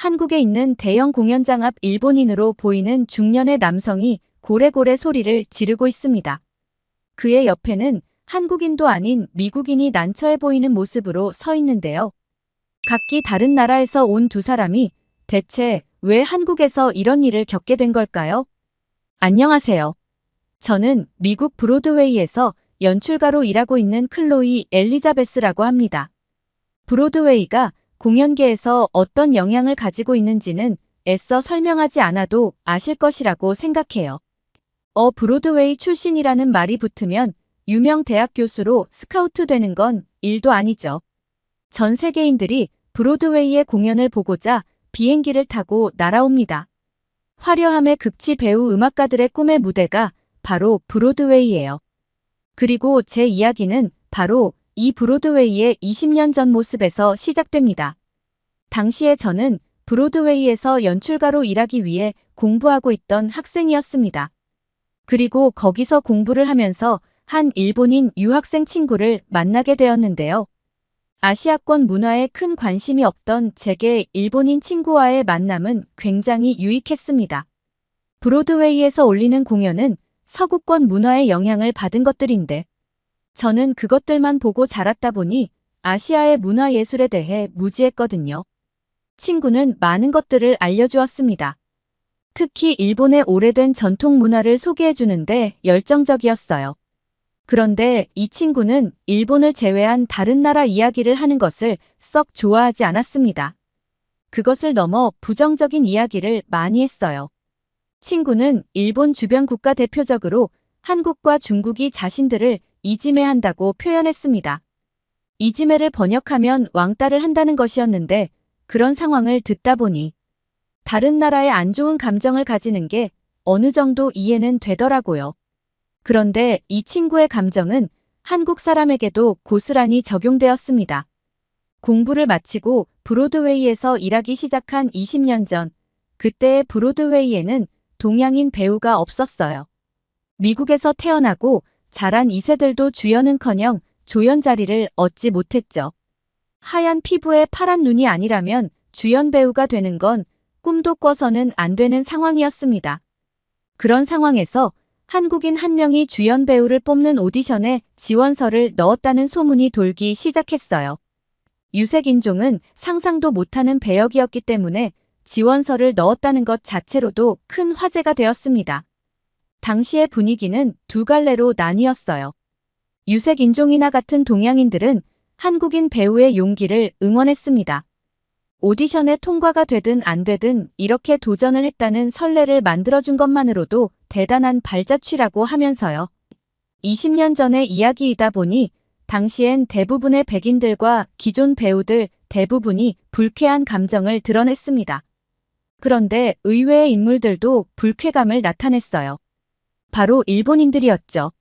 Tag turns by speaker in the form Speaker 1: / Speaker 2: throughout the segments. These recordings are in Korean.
Speaker 1: 한국에 있는 대형 공연장 앞 일본인으로 보이는 중년의 남성이 고래고래 소리를 지르고 있습니다. 그의 옆에는 한국인도 아닌 미국인이 난처해 보이는 모습으로 서 있는데요. 각기 다른 나라에서 온 두 사람이 대체 왜 한국에서 이런 일을 겪게 된 걸까요? 안녕하세요. 저는 미국 브로드웨이에서 연출가로 일하고 있는 클로이 엘리자베스라고 합니다. 브로드웨이가 공연계에서 어떤 영향을 가지고 있는지는 애써 설명하지 않아도 아실 것이라고 생각해요. 브로드웨이 출신이라는 말이 붙으면 유명 대학 교수로 스카우트 되는 건 일도 아니죠. 전 세계인들이 브로드웨이의 공연을 보고자 비행기를 타고 날아옵니다. 화려함의 극치 배우 음악가들의 꿈의 무대가 바로 브로드웨이예요. 그리고 제 이야기는 바로 이 브로드웨이의 20년 전 모습에서 시작됩니다. 당시에 저는 브로드웨이에서 연출가로 일하기 위해 공부하고 있던 학생이었습니다. 그리고 거기서 공부를 하면서 한 일본인 유학생 친구를 만나게 되었는데요. 아시아권 문화에 큰 관심이 없던 제게 일본인 친구와의 만남은 굉장히 유익했습니다. 브로드웨이에서 올리는 공연은 서구권 문화의 영향을 받은 것들인데 저는 그것들만 보고 자랐다 보니 아시아의 문화예술에 대해 무지했거든요. 친구는 많은 것들을 알려주었습니다. 특히 일본의 오래된 전통 문화를 소개해주는데 열정적이었어요. 그런데 이 친구는 일본을 제외한 다른 나라 이야기를 하는 것을 썩 좋아하지 않았습니다. 그것을 넘어 부정적인 이야기를 많이 했어요. 친구는 일본 주변 국가 대표적으로 한국과 중국이 자신들을 이지매한다고 표현했습니다. 이지매를 번역하면 왕따를 한다는 것이었는데 그런 상황을 듣다 보니 다른 나라에 안 좋은 감정을 가지는 게 어느 정도 이해는 되더라고요. 그런데 이 친구의 감정은 한국 사람에게도 고스란히 적용되었습니다. 공부를 마치고 브로드웨이에서 일하기 시작한 20년 전, 그때의 브로드웨이에는 동양인 배우가 없었어요. 미국에서 태어나고 자란 2세들도 주연은커녕 조연 자리를 얻지 못했죠. 하얀 피부에 파란 눈이 아니라면 주연 배우가 되는 건 꿈도 꿔서는 안 되는 상황이었습니다. 그런 상황에서 한국인 한 명이 주연 배우를 뽑는 오디션에 지원서를 넣었다는 소문이 돌기 시작했어요. 유색인종은 상상도 못하는 배역이었기 때문에 지원서를 넣었다는 것 자체로도 큰 화제가 되었습니다. 당시의 분위기는 두 갈래로 나뉘었어요. 유색인종이나 같은 동양인들은 한국인 배우의 용기를 응원했습니다. 오디션에 통과가 되든 안 되든 이렇게 도전을 했다는 선례를 만들어준 것만으로도 대단한 발자취라고 하면서요. 20년 전의 이야기이다 보니 당시엔 대부분의 백인들과 기존 배우들 대부분이 불쾌한 감정을 드러냈습니다. 그런데 의외의 인물들도 불쾌감을 나타냈어요. 바로 일본인들이었죠.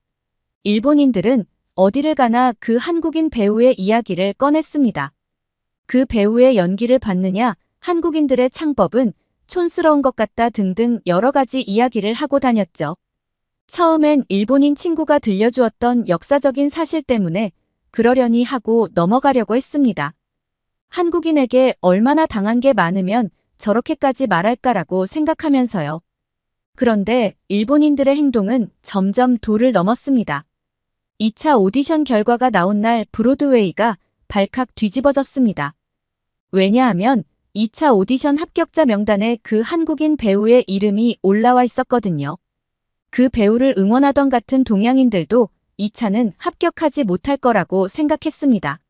Speaker 1: 일본인들은 어디를 가나 그 한국인 배우의 이야기를 꺼냈습니다. 그 배우의 연기를 봤느냐, 한국인들의 창법은 촌스러운 것 같다 등등 여러 가지 이야기를 하고 다녔죠. 처음엔 일본인 친구가 들려주었던 역사적인 사실 때문에 그러려니 하고 넘어가려고 했습니다. 한국인에게 얼마나 당한 게 많으면 저렇게까지 말할까라고 생각하면서요. 그런데 일본인들의 행동은 점점 도를 넘었습니다. 2차 오디션 결과가 나온 날 브로드웨이가 발칵 뒤집어졌습니다. 왜냐하면 2차 오디션 합격자 명단에 그 한국인 배우의 이름이 올라와 있었거든요. 그 배우를 응원하던 같은 동양인들도 2차는 합격하지 못할 거라고 생각했습니다.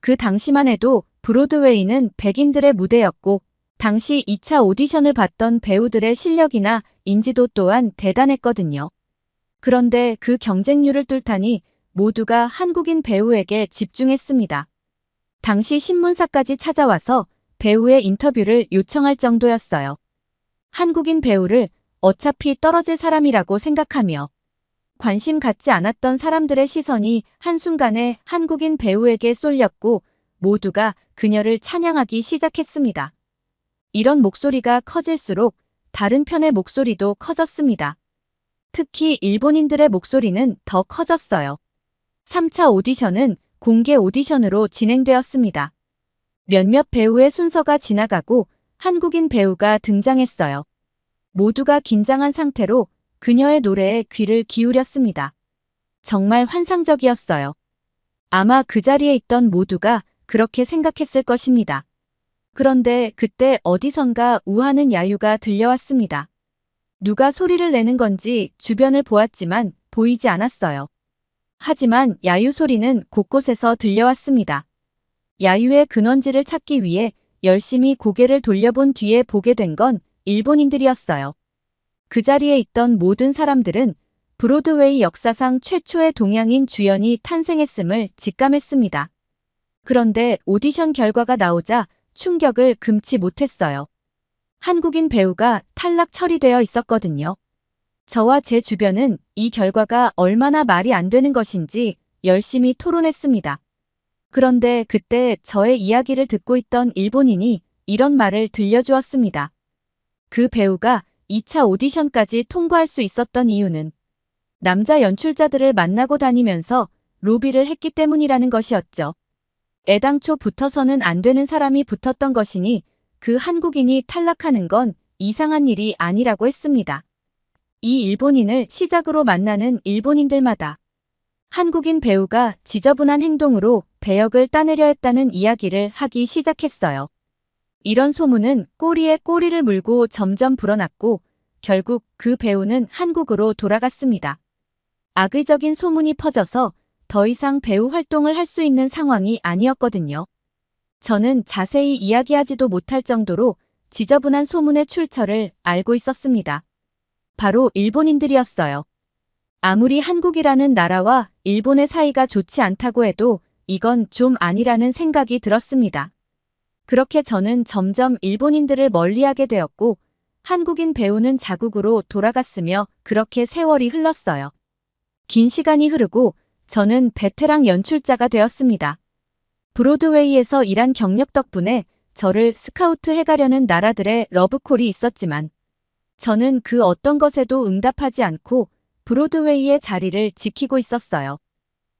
Speaker 1: 그 당시만 해도 브로드웨이는 백인들의 무대였고 당시 2차 오디션을 봤던 배우들의 실력이나 인지도 또한 대단했거든요. 그런데 그 경쟁률을 뚫다니 모두가 한국인 배우에게 집중했습니다. 당시 신문사까지 찾아와서 배우의 인터뷰를 요청할 정도였어요. 한국인 배우를 어차피 떨어질 사람이라고 생각하며 관심 갖지 않았던 사람들의 시선이 한순간에 한국인 배우에게 쏠렸고 모두가 그녀를 찬양하기 시작했습니다. 이런 목소리가 커질수록 다른 편의 목소리도 커졌습니다. 특히 일본인들의 목소리는 더 커졌어요. 3차 오디션은 공개 오디션으로 진행되었습니다. 몇몇 배우의 순서가 지나가고 한국인 배우가 등장했어요. 모두가 긴장한 상태로 그녀의 노래에 귀를 기울였습니다. 정말 환상적이었어요. 아마 그 자리에 있던 모두가 그렇게 생각했을 것입니다. 그런데 그때 어디선가 우하는 야유가 들려왔습니다. 누가 소리를 내는 건지 주변을 보았지만 보이지 않았어요. 하지만 야유 소리는 곳곳에서 들려왔습니다. 야유의 근원지를 찾기 위해 열심히 고개를 돌려본 뒤에 보게 된 건 일본인들이었어요. 그 자리에 있던 모든 사람들은 브로드웨이 역사상 최초의 동양인 주연이 탄생했음을 직감했습니다. 그런데 오디션 결과가 나오자 충격을 금치 못했어요. 한국인 배우가 탈락 처리되어 있었거든요. 저와 제 주변은 이 결과가 얼마나 말이 안 되는 것인지 열심히 토론했습니다. 그런데 그때 저의 이야기를 듣고 있던 일본인이 이런 말을 들려주었습니다. 그 배우가 2차 오디션까지 통과할 수 있었던 이유는 남자 연출자들을 만나고 다니면서 로비를 했기 때문이라는 것이었죠. 애당초 붙어서는 안 되는 사람이 붙었던 것이니 그 한국인이 탈락하는 건 이상한 일이 아니라고 했습니다. 이 일본인을 시작으로 만나는 일본인들마다 한국인 배우가 지저분한 행동으로 배역을 따내려 했다는 이야기를 하기 시작했어요. 이런 소문은 꼬리에 꼬리를 물고 점점 불어났고 결국 그 배우는 한국으로 돌아갔습니다. 악의적인 소문이 퍼져서 더 이상 배우 활동을 할 수 있는 상황이 아니었거든요. 저는 자세히 이야기하지도 못할 정도로 지저분한 소문의 출처를 알고 있었습니다. 바로 일본인들이었어요. 아무리 한국이라는 나라와 일본의 사이가 좋지 않다고 해도 이건 좀 아니라는 생각이 들었습니다. 그렇게 저는 점점 일본인들을 멀리하게 되었고 한국인 배우는 자국으로 돌아갔으며 그렇게 세월이 흘렀어요. 긴 시간이 흐르고 저는 베테랑 연출자가 되었습니다. 브로드웨이에서 일한 경력 덕분에 저를 스카우트 해가려는 나라들의 러브콜이 있었지만 저는 그 어떤 것에도 응답하지 않고 브로드웨이의 자리를 지키고 있었어요.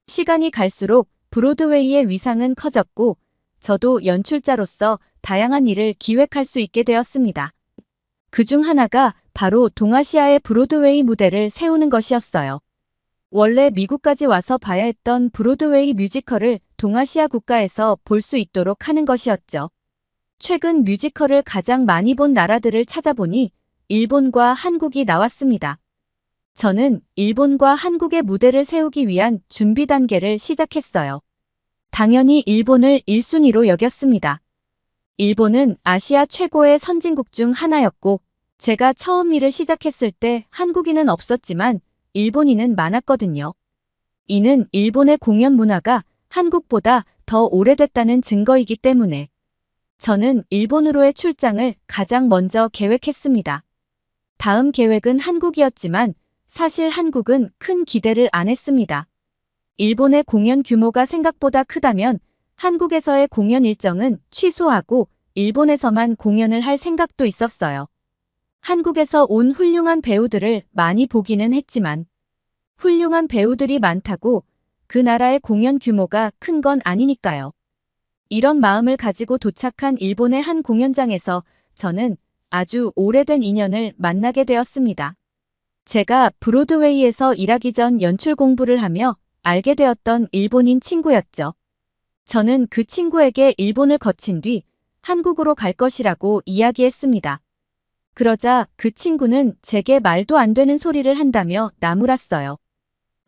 Speaker 1: 시간이 갈수록 브로드웨이의 위상은 커졌고 저도 연출자로서 다양한 일을 기획할 수 있게 되었습니다. 그중 하나가 바로 동아시아의 브로드웨이 무대를 세우는 것이었어요. 원래 미국까지 와서 봐야 했던 브로드웨이 뮤지컬을 동아시아 국가에서 볼 수 있도록 하는 것이었죠. 최근 뮤지컬을 가장 많이 본 나라들을 찾아보니 일본과 한국이 나왔습니다. 저는 일본과 한국의 무대를 세우기 위한 준비 단계를 시작했어요. 당연히 일본을 1순위로 여겼습니다. 일본은 아시아 최고의 선진국 중 하나였고 제가 처음 일을 시작했을 때 한국인은 없었지만 일본인은 많았거든요. 이는 일본의 공연 문화가 한국보다 더 오래됐다는 증거이기 때문에 저는 일본으로의 출장을 가장 먼저 계획했습니다. 다음 계획은 한국이었지만 사실 한국은 큰 기대를 안 했습니다. 일본의 공연 규모가 생각보다 크다면 한국에서의 공연 일정은 취소하고 일본에서만 공연을 할 생각도 있었어요. 한국에서 온 훌륭한 배우들을 많이 보기는 했지만 훌륭한 배우들이 많다고 그 나라의 공연 규모가 큰 건 아니니까요. 이런 마음을 가지고 도착한 일본의 한 공연장에서 저는 아주 오래된 인연을 만나게 되었습니다. 제가 브로드웨이에서 일하기 전 연출 공부를 하며 알게 되었던 일본인 친구였죠. 저는 그 친구에게 일본을 거친 뒤 한국으로 갈 것이라고 이야기했습니다. 그러자 그 친구는 제게 말도 안 되는 소리를 한다며 나무랐어요.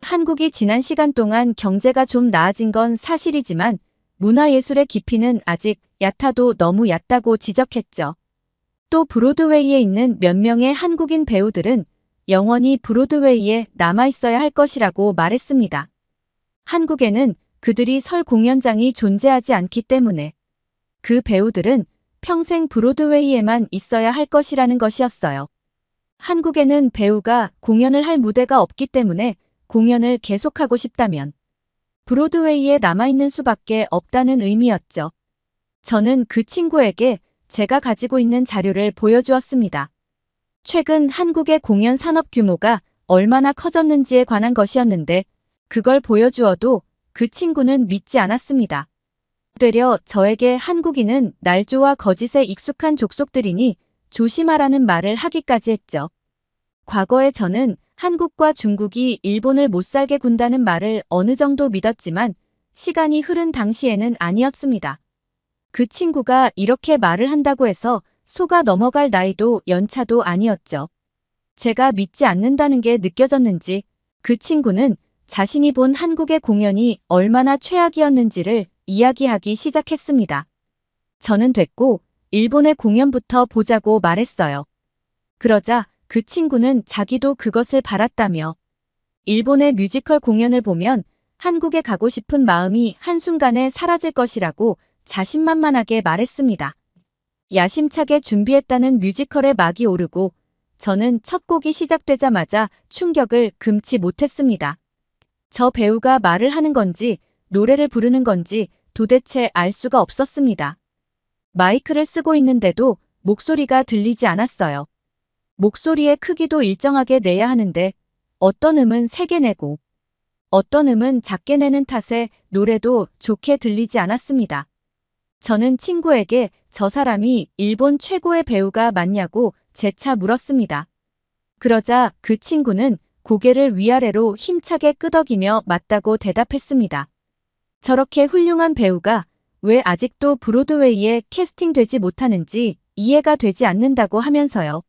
Speaker 1: 한국이 지난 시간 동안 경제가 좀 나아진 건 사실이지만 문화예술의 깊이는 아직 얕아도 너무 얕다고 지적했죠. 또 브로드웨이에 있는 몇 명의 한국인 배우들은 영원히 브로드웨이에 남아있어야 할 것이라고 말했습니다. 한국에는 그들이 설 공연장이 존재하지 않기 때문에 그 배우들은 평생 브로드웨이에만 있어야 할 것이라는 것이었어요. 한국에는 배우가 공연을 할 무대가 없기 때문에 공연을 계속하고 싶다면 브로드웨이에 남아있는 수밖에 없다는 의미였죠. 저는 그 친구에게 제가 가지고 있는 자료를 보여주었습니다. 최근 한국의 공연 산업 규모가 얼마나 커졌는지에 관한 것이었는데 그걸 보여주어도 그 친구는 믿지 않았습니다. 되려 저에게 한국인은 날조와 거짓에 익숙한 족속들이니 조심하라는 말을 하기까지 했죠. 과거에 저는 한국과 중국이 일본을 못살게 군다는 말을 어느 정도 믿었지만 시간이 흐른 당시에는 아니었습니다. 그 친구가 이렇게 말을 한다고 해서 속아 넘어갈 나이도 연차도 아니었죠. 제가 믿지 않는다는 게 느껴졌는지 그 친구는 자신이 본 한국의 공연이 얼마나 최악이었는지를 이야기하기 시작했습니다. 저는 됐고 일본의 공연부터 보자고 말했어요. 그러자 그 친구는 자기도 그것을 바랐다며 일본의 뮤지컬 공연을 보면 한국에 가고 싶은 마음이 한순간에 사라질 것이라고 자신만만하게 말했습니다. 야심차게 준비했다는 뮤지컬의 막이 오르고 저는 첫 곡이 시작되자마자 충격을 금치 못했습니다. 저 배우가 말을 하는 건지 노래를 부르는 건지 도대체 알 수가 없었습니다. 마이크를 쓰고 있는데도 목소리가 들리지 않았어요. 목소리의 크기도 일정하게 내야 하는데 어떤 음은 세게 내고 어떤 음은 작게 내는 탓에 노래도 좋게 들리지 않았습니다. 저는 친구에게 저 사람이 일본 최고의 배우가 맞냐고 재차 물었습니다. 그러자 그 친구는 고개를 위아래로 힘차게 끄덕이며 맞다고 대답했습니다. 저렇게 훌륭한 배우가 왜 아직도 브로드웨이에 캐스팅되지 못하는지 이해가 되지 않는다고 하면서요.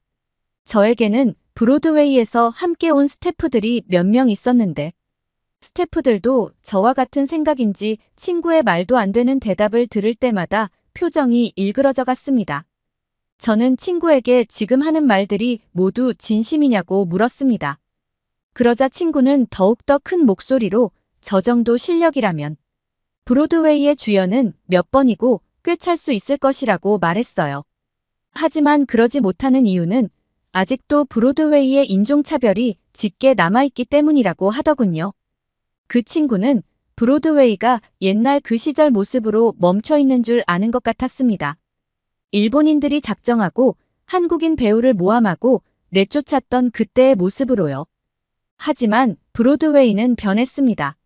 Speaker 1: 저에게는 브로드웨이에서 함께 온 스태프들이 몇 명 있었는데 스태프들도 저와 같은 생각인지 친구의 말도 안 되는 대답을 들을 때마다 표정이 일그러져 갔습니다. 저는 친구에게 지금 하는 말들이 모두 진심이냐고 물었습니다. 그러자 친구는 더욱더 큰 목소리로 저 정도 실력이라면 브로드웨이의 주연은 몇 번이고 꽤 찰 수 있을 것이라고 말했어요. 하지만 그러지 못하는 이유는 아직도 브로드웨이의 인종차별이 짙게 남아있기 때문이라고 하더군요. 그 친구는 브로드웨이가 옛날 그 시절 모습으로 멈춰있는 줄 아는 것 같았습니다. 일본인들이 작정하고 한국인 배우를 모함하고 내쫓았던 그때의 모습으로요. 하지만 브로드웨이는 변했습니다.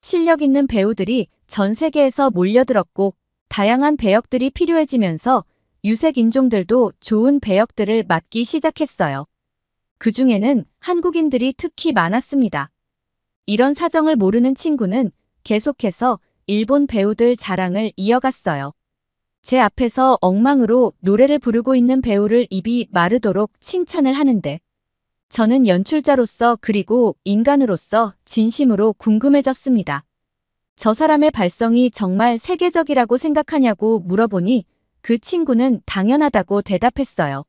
Speaker 1: 실력 있는 배우들이 전 세계에서 몰려들었고 다양한 배역들이 필요해지면서 유색 인종들도 좋은 배역들을 맡기 시작했어요. 그 중에는 한국인들이 특히 많았습니다. 이런 사정을 모르는 친구는 계속해서 일본 배우들 자랑을 이어갔어요. 제 앞에서 엉망으로 노래를 부르고 있는 배우를 입이 마르도록 칭찬을 하는데 저는 연출자로서 그리고 인간으로서 진심으로 궁금해졌습니다. 저 사람의 발성이 정말 세계적이라고 생각하냐고 물어보니 그 친구는 당연하다고 대답했어요.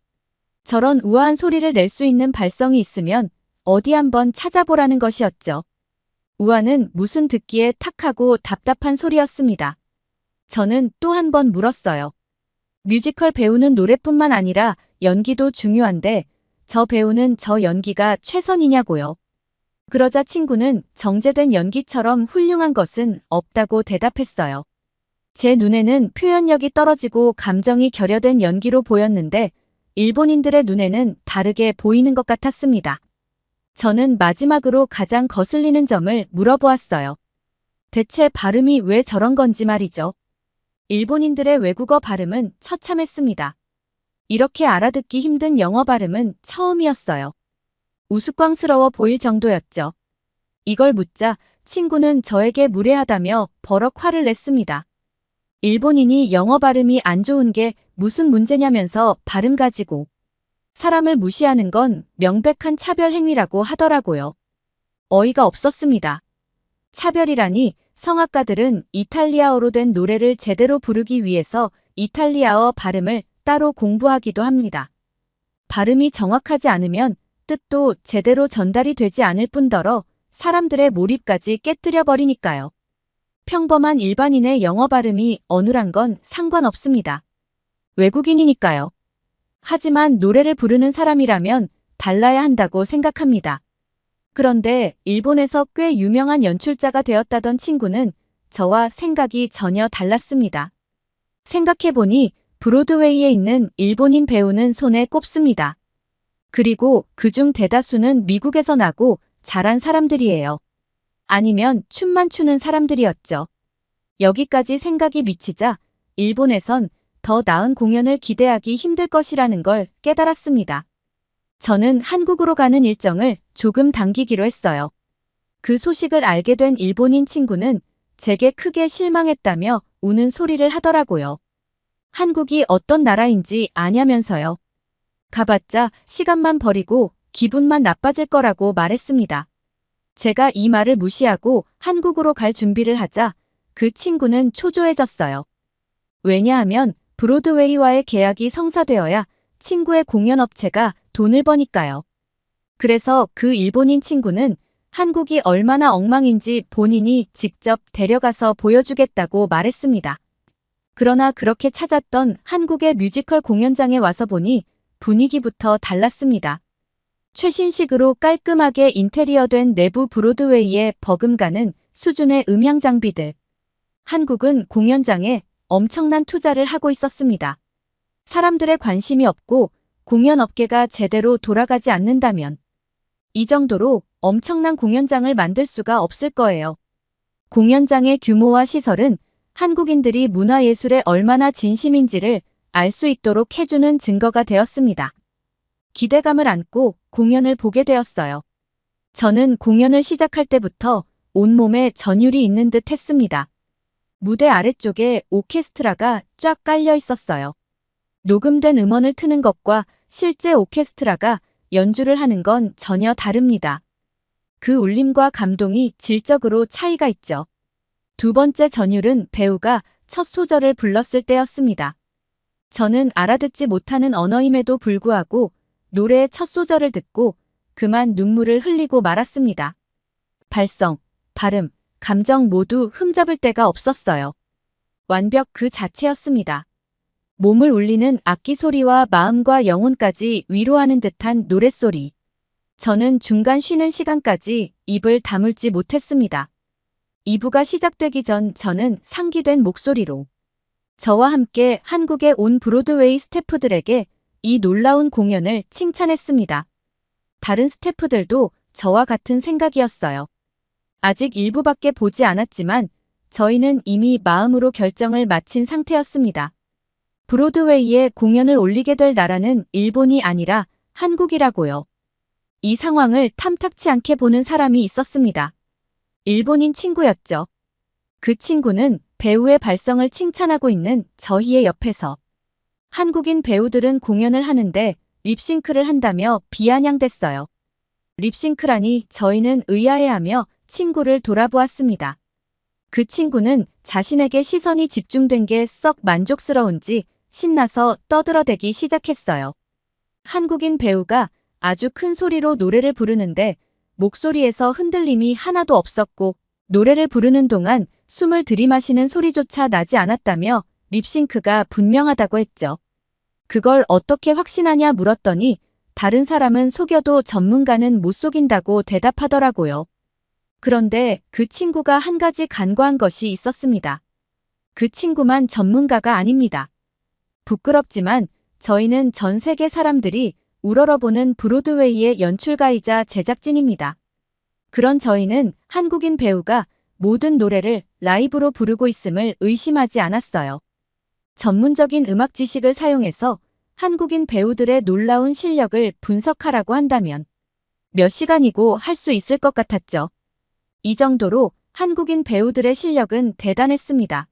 Speaker 1: 저런 우아한 소리를 낼 수 있는 발성이 있으면 어디 한번 찾아보라는 것이었죠. 우아는 무슨 듣기에 탁하고 답답한 소리였습니다. 저는 또 한 번 물었어요. 뮤지컬 배우는 노래뿐만 아니라 연기도 중요한데 저 배우는 저 연기가 최선이냐고요. 그러자 친구는 정제된 연기처럼 훌륭한 것은 없다고 대답했어요. 제 눈에는 표현력이 떨어지고 감정이 결여된 연기로 보였는데 일본인들의 눈에는 다르게 보이는 것 같았습니다. 저는 마지막으로 가장 거슬리는 점을 물어보았어요. 대체 발음이 왜 저런 건지 말이죠. 일본인들의 외국어 발음은 처참했습니다. 이렇게 알아듣기 힘든 영어 발음은 처음이었어요. 우스꽝스러워 보일 정도였죠. 이걸 묻자 친구는 저에게 무례하다며 버럭 화를 냈습니다. 일본인이 영어 발음이 안 좋은 게 무슨 문제냐면서 발음 가지고 사람을 무시하는 건 명백한 차별 행위라고 하더라고요. 어이가 없었습니다. 차별이라니 성악가들은 이탈리아어로 된 노래를 제대로 부르기 위해서 이탈리아어 발음을 따로 공부하기도 합니다. 발음이 정확하지 않으면 뜻도 제대로 전달이 되지 않을 뿐더러 사람들의 몰입까지 깨뜨려 버리니까요. 평범한 일반인의 영어 발음이 어눌한 건 상관없습니다. 외국인이니까요. 하지만 노래를 부르는 사람이라면 달라야 한다고 생각합니다. 그런데 일본에서 꽤 유명한 연출자가 되었다던 친구는 저와 생각이 전혀 달랐습니다. 생각해보니 브로드웨이에 있는 일본인 배우는 손에 꼽습니다. 그리고 그중 대다수는 미국에서 나고 자란 사람들이에요. 아니면 춤만 추는 사람들이었죠. 여기까지 생각이 미치자 일본에선 더 나은 공연을 기대하기 힘들 것이라는 걸 깨달았습니다. 저는 한국으로 가는 일정을 조금 당기기로 했어요. 그 소식을 알게 된 일본인 친구는 제게 크게 실망했다며 우는 소리를 하더라고요. 한국이 어떤 나라인지 아냐면서요. 가봤자 시간만 버리고 기분만 나빠질 거라고 말했습니다. 제가 이 말을 무시하고 한국으로 갈 준비를 하자 그 친구는 초조해졌어요. 왜냐하면 브로드웨이와의 계약이 성사되어야 친구의 공연업체가 돈을 버니까요. 그래서 그 일본인 친구는 한국이 얼마나 엉망인지 본인이 직접 데려가서 보여주겠다고 말했습니다. 그러나 그렇게 찾았던 한국의 뮤지컬 공연장에 와서 보니 분위기부터 달랐습니다. 최신식으로 깔끔하게 인테리어된 내부 브로드웨이에 버금가는 수준의 음향 장비들. 한국은 공연장에 엄청난 투자를 하고 있었습니다. 사람들의 관심이 없고 공연업계가 제대로 돌아가지 않는다면 이 정도로 엄청난 공연장을 만들 수가 없을 거예요. 공연장의 규모와 시설은 한국인들이 문화예술에 얼마나 진심인지를 알 수 있도록 해주는 증거가 되었습니다. 기대감을 안고 공연을 보게 되었어요. 저는 공연을 시작할 때부터 온몸에 전율이 있는 듯 했습니다. 무대 아래쪽에 오케스트라가 쫙 깔려 있었어요. 녹음된 음원을 트는 것과 실제 오케스트라가 연주를 하는 건 전혀 다릅니다. 그 울림과 감동이 질적으로 차이가 있죠. 두 번째 전율은 배우가 첫 소절을 불렀을 때였습니다. 저는 알아듣지 못하는 언어임에도 불구하고 노래의 첫 소절을 듣고 그만 눈물을 흘리고 말았습니다. 발성, 발음, 감정 모두 흠잡을 데가 없었어요. 완벽 그 자체였습니다. 몸을 울리는 악기 소리와 마음과 영혼까지 위로하는 듯한 노랫소리. 저는 중간 쉬는 시간까지 입을 다물지 못했습니다. 2부가 시작되기 전 저는 상기된 목소리로 저와 함께 한국에 온 브로드웨이 스태프들에게 이 놀라운 공연을 칭찬했습니다. 다른 스태프들도 저와 같은 생각이었어요. 아직 1부밖에 보지 않았지만 저희는 이미 마음으로 결정을 마친 상태였습니다. 브로드웨이에 공연을 올리게 될 나라는 일본이 아니라 한국이라고요. 이 상황을 탐탁치 않게 보는 사람이 있었습니다. 일본인 친구였죠. 그 친구는 배우의 발성을 칭찬하고 있는 저희의 옆에서 한국인 배우들은 공연을 하는데 립싱크를 한다며 비아냥댔어요. 립싱크라니 저희는 의아해하며 친구를 돌아보았습니다. 그 친구는 자신에게 시선이 집중된 게 썩 만족스러운지 신나서 떠들어대기 시작했어요. 한국인 배우가 아주 큰 소리로 노래를 부르는데 목소리에서 흔들림이 하나도 없었고 노래를 부르는 동안 숨을 들이마시는 소리조차 나지 않았다며 립싱크가 분명하다고 했죠. 그걸 어떻게 확신하냐 물었더니 다른 사람은 속여도 전문가는 못 속인다고 대답하더라고요. 그런데 그 친구가 한 가지 간과한 것이 있었습니다. 그 친구만 전문가가 아닙니다. 부끄럽지만 저희는 전 세계 사람들이 우러러보는 브로드웨이의 연출가이자 제작진입니다. 그런 저희는 한국인 배우가 모든 노래를 라이브로 부르고 있음을 의심하지 않았어요. 전문적인 음악 지식을 사용해서 한국인 배우들의 놀라운 실력을 분석하라고 한다면 몇 시간이고 할 수 있을 것 같았죠. 이 정도로 한국인 배우들의 실력은 대단했습니다.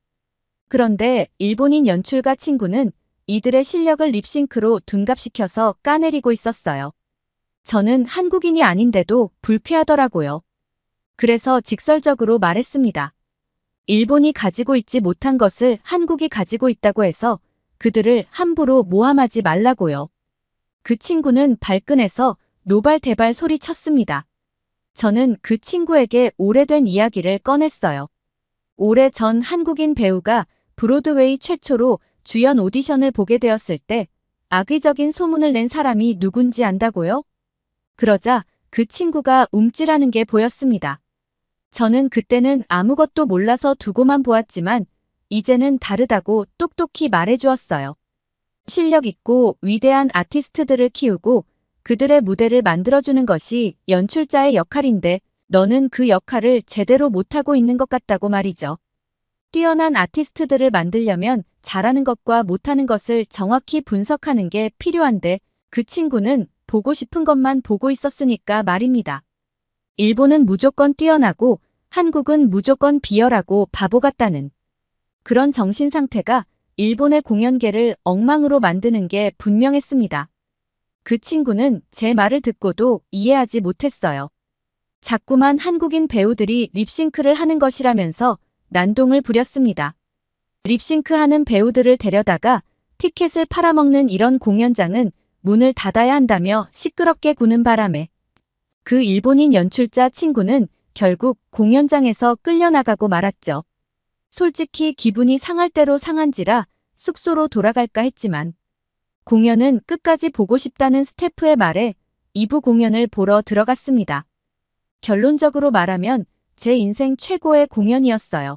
Speaker 1: 그런데 일본인 연출가 친구는 이들의 실력을 립싱크로 둔갑시켜서 까내리고 있었어요. 저는 한국인이 아닌데도 불쾌하더라고요. 그래서 직설적으로 말했습니다. 일본이 가지고 있지 못한 것을 한국이 가지고 있다고 해서 그들을 함부로 모함하지 말라고요. 그 친구는 발끈해서 노발대발 소리쳤습니다. 저는 그 친구에게 오래된 이야기를 꺼냈어요. 오래전 한국인 배우가 브로드웨이 최초로 주연 오디션을 보게 되었을 때 악의적인 소문을 낸 사람이 누군지 안다고요? 그러자 그 친구가 움찔하는 게 보였습니다. 저는 그때는 아무것도 몰라서 두고만 보았지만 이제는 다르다고 똑똑히 말해주었어요. 실력 있고 위대한 아티스트들을 키우고 그들의 무대를 만들어주는 것이 연출자의 역할인데 너는 그 역할을 제대로 못하고 있는 것 같다고 말이죠. 뛰어난 아티스트들을 만들려면 잘하는 것과 못하는 것을 정확히 분석하는 게 필요한데 그 친구는 보고 싶은 것만 보고 있었으니까 말입니다. 일본은 무조건 뛰어나고 한국은 무조건 비열하고 바보 같다는 그런 정신 상태가 일본의 공연계를 엉망으로 만드는 게 분명했습니다. 그 친구는 제 말을 듣고도 이해하지 못했어요. 자꾸만 한국인 배우들이 립싱크를 하는 것이라면서 난동을 부렸습니다. 립싱크하는 배우들을 데려다가 티켓을 팔아먹는 이런 공연장은 문을 닫아야 한다며 시끄럽게 구는 바람에 그 일본인 연출자 친구는 결국 공연장에서 끌려나가고 말았죠. 솔직히 기분이 상할 대로 상한지라 숙소로 돌아갈까 했지만 공연은 끝까지 보고 싶다는 스태프의 말에 2부 공연을 보러 들어갔습니다. 결론적으로 말하면 제 인생 최고의 공연이었어요.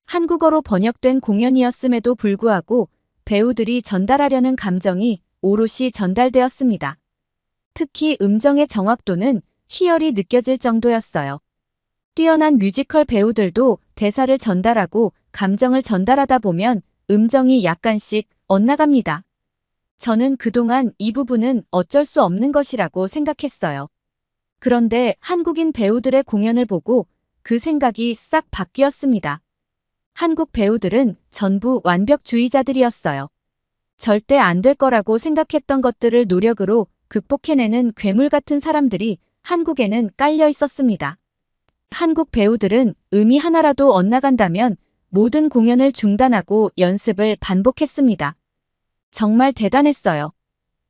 Speaker 1: 한국어로 번역된 공연이었음에도 불구하고 배우들이 전달하려는 감정이 오롯이 전달되었습니다. 특히 음정의 정확도는 희열이 느껴질 정도였어요. 뛰어난 뮤지컬 배우들도 대사를 전달하고 감정을 전달하다 보면 음정이 약간씩 엇나갑니다. 저는 그동안 이 부분은 어쩔 수 없는 것이라고 생각했어요. 그런데 한국인 배우들의 공연을 보고 그 생각이 싹 바뀌었습니다. 한국 배우들은 전부 완벽주의자들이었어요. 절대 안 될 거라고 생각했던 것들을 노력으로 극복해내는 괴물 같은 사람들이 한국에는 깔려 있었습니다. 한국 배우들은 음이 하나라도 엇나간다면 모든 공연을 중단하고 연습을 반복했습니다. 정말 대단했어요.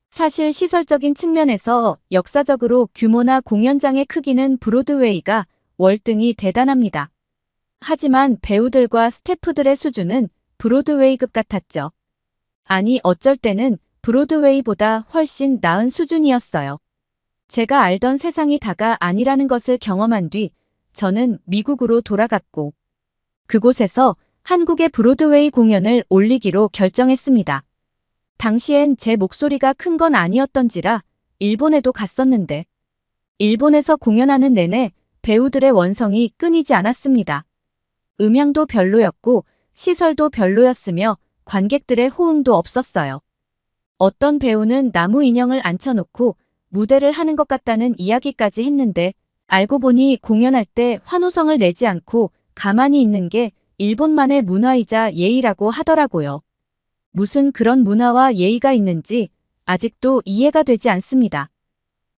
Speaker 1: 사실 시설적인 측면에서 역사적으로 규모나 공연장의 크기는 브로드웨이가 월등히 대단합니다. 하지만 배우들과 스태프들의 수준은 브로드웨이급 같았죠. 아니 어쩔 때는 브로드웨이보다 훨씬 나은 수준이었어요. 제가 알던 세상이 다가 아니라는 것을 경험한 뒤 저는 미국으로 돌아갔고 그곳에서 한국의 브로드웨이 공연을 올리기로 결정했습니다. 당시엔 제 목소리가 큰 건 아니었던지라 일본에도 갔었는데 일본에서 공연하는 내내 배우들의 원성이 끊이지 않았습니다. 음향도 별로였고 시설도 별로였으며 관객들의 호응도 없었어요. 어떤 배우는 나무 인형을 앉혀놓고 무대를 하는 것 같다는 이야기까지 했는데 알고 보니 공연할 때 환호성을 내지 않고 가만히 있는 게 일본만의 문화이자 예의라고 하더라고요. 무슨 그런 문화와 예의가 있는지 아직도 이해가 되지 않습니다.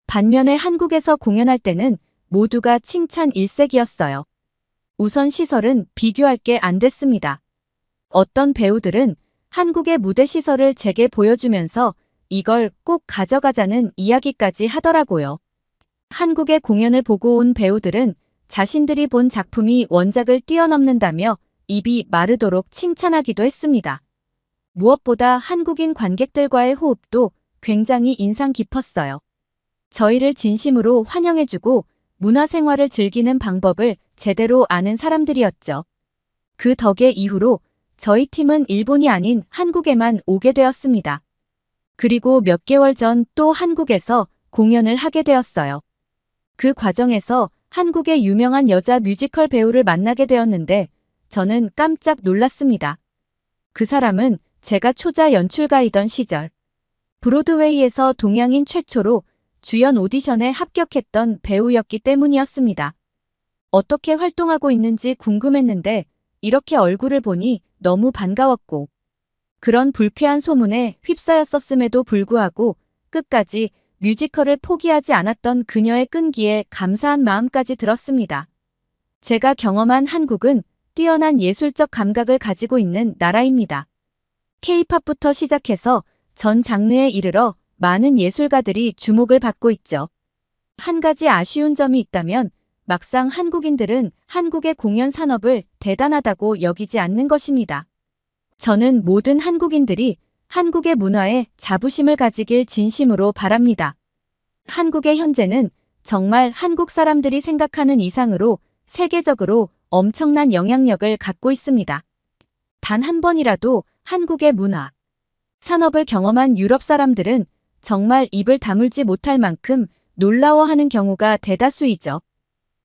Speaker 1: 반면에 한국에서 공연할 때는 모두가 칭찬 일색이었어요. 우선 시설은 비교할 게 안 됐습니다. 어떤 배우들은 한국의 무대 시설을 제게 보여주면서 이걸 꼭 가져가자는 이야기까지 하더라고요. 한국의 공연을 보고 온 배우들은 자신들이 본 작품이 원작을 뛰어넘는다며 입이 마르도록 칭찬하기도 했습니다. 무엇보다 한국인 관객들과의 호흡도 굉장히 인상 깊었어요. 저희를 진심으로 환영해주고 문화생활을 즐기는 방법을 제대로 아는 사람들이었죠. 그 덕에 이후로 저희 팀은 일본이 아닌 한국에만 오게 되었습니다. 그리고 몇 개월 전 또 한국에서 공연을 하게 되었어요. 그 과정에서 한국의 유명한 여자 뮤지컬 배우를 만나게 되었는데 저는 깜짝 놀랐습니다. 그 사람은 제가 초자 연출가이던 시절 브로드웨이에서 동양인 최초로 주연 오디션에 합격했던 배우였기 때문이었습니다. 어떻게 활동하고 있는지 궁금했는데 이렇게 얼굴을 보니 너무 반가웠고 그런 불쾌한 소문에 휩싸였었음에도 불구하고 끝까지 뮤지컬을 포기하지 않았던 그녀의 끈기에 감사한 마음까지 들었습니다. 제가 경험한 한국은 뛰어난 예술적 감각을 가지고 있는 나라입니다. K-팝부터 시작해서 전 장르에 이르러 많은 예술가들이 주목을 받고 있죠. 한 가지 아쉬운 점이 있다면 막상 한국인들은 한국의 공연 산업을 대단하다고 여기지 않는 것입니다. 저는 모든 한국인들이 한국의 문화에 자부심을 가지길 진심으로 바랍니다. 한국의 현재는 정말 한국 사람들이 생각하는 이상으로 세계적으로 엄청난 영향력을 갖고 있습니다. 단 한 번이라도 한국의 문화, 산업을 경험한 유럽 사람들은 정말 입을 다물지 못할 만큼 놀라워하는 경우가 대다수이죠.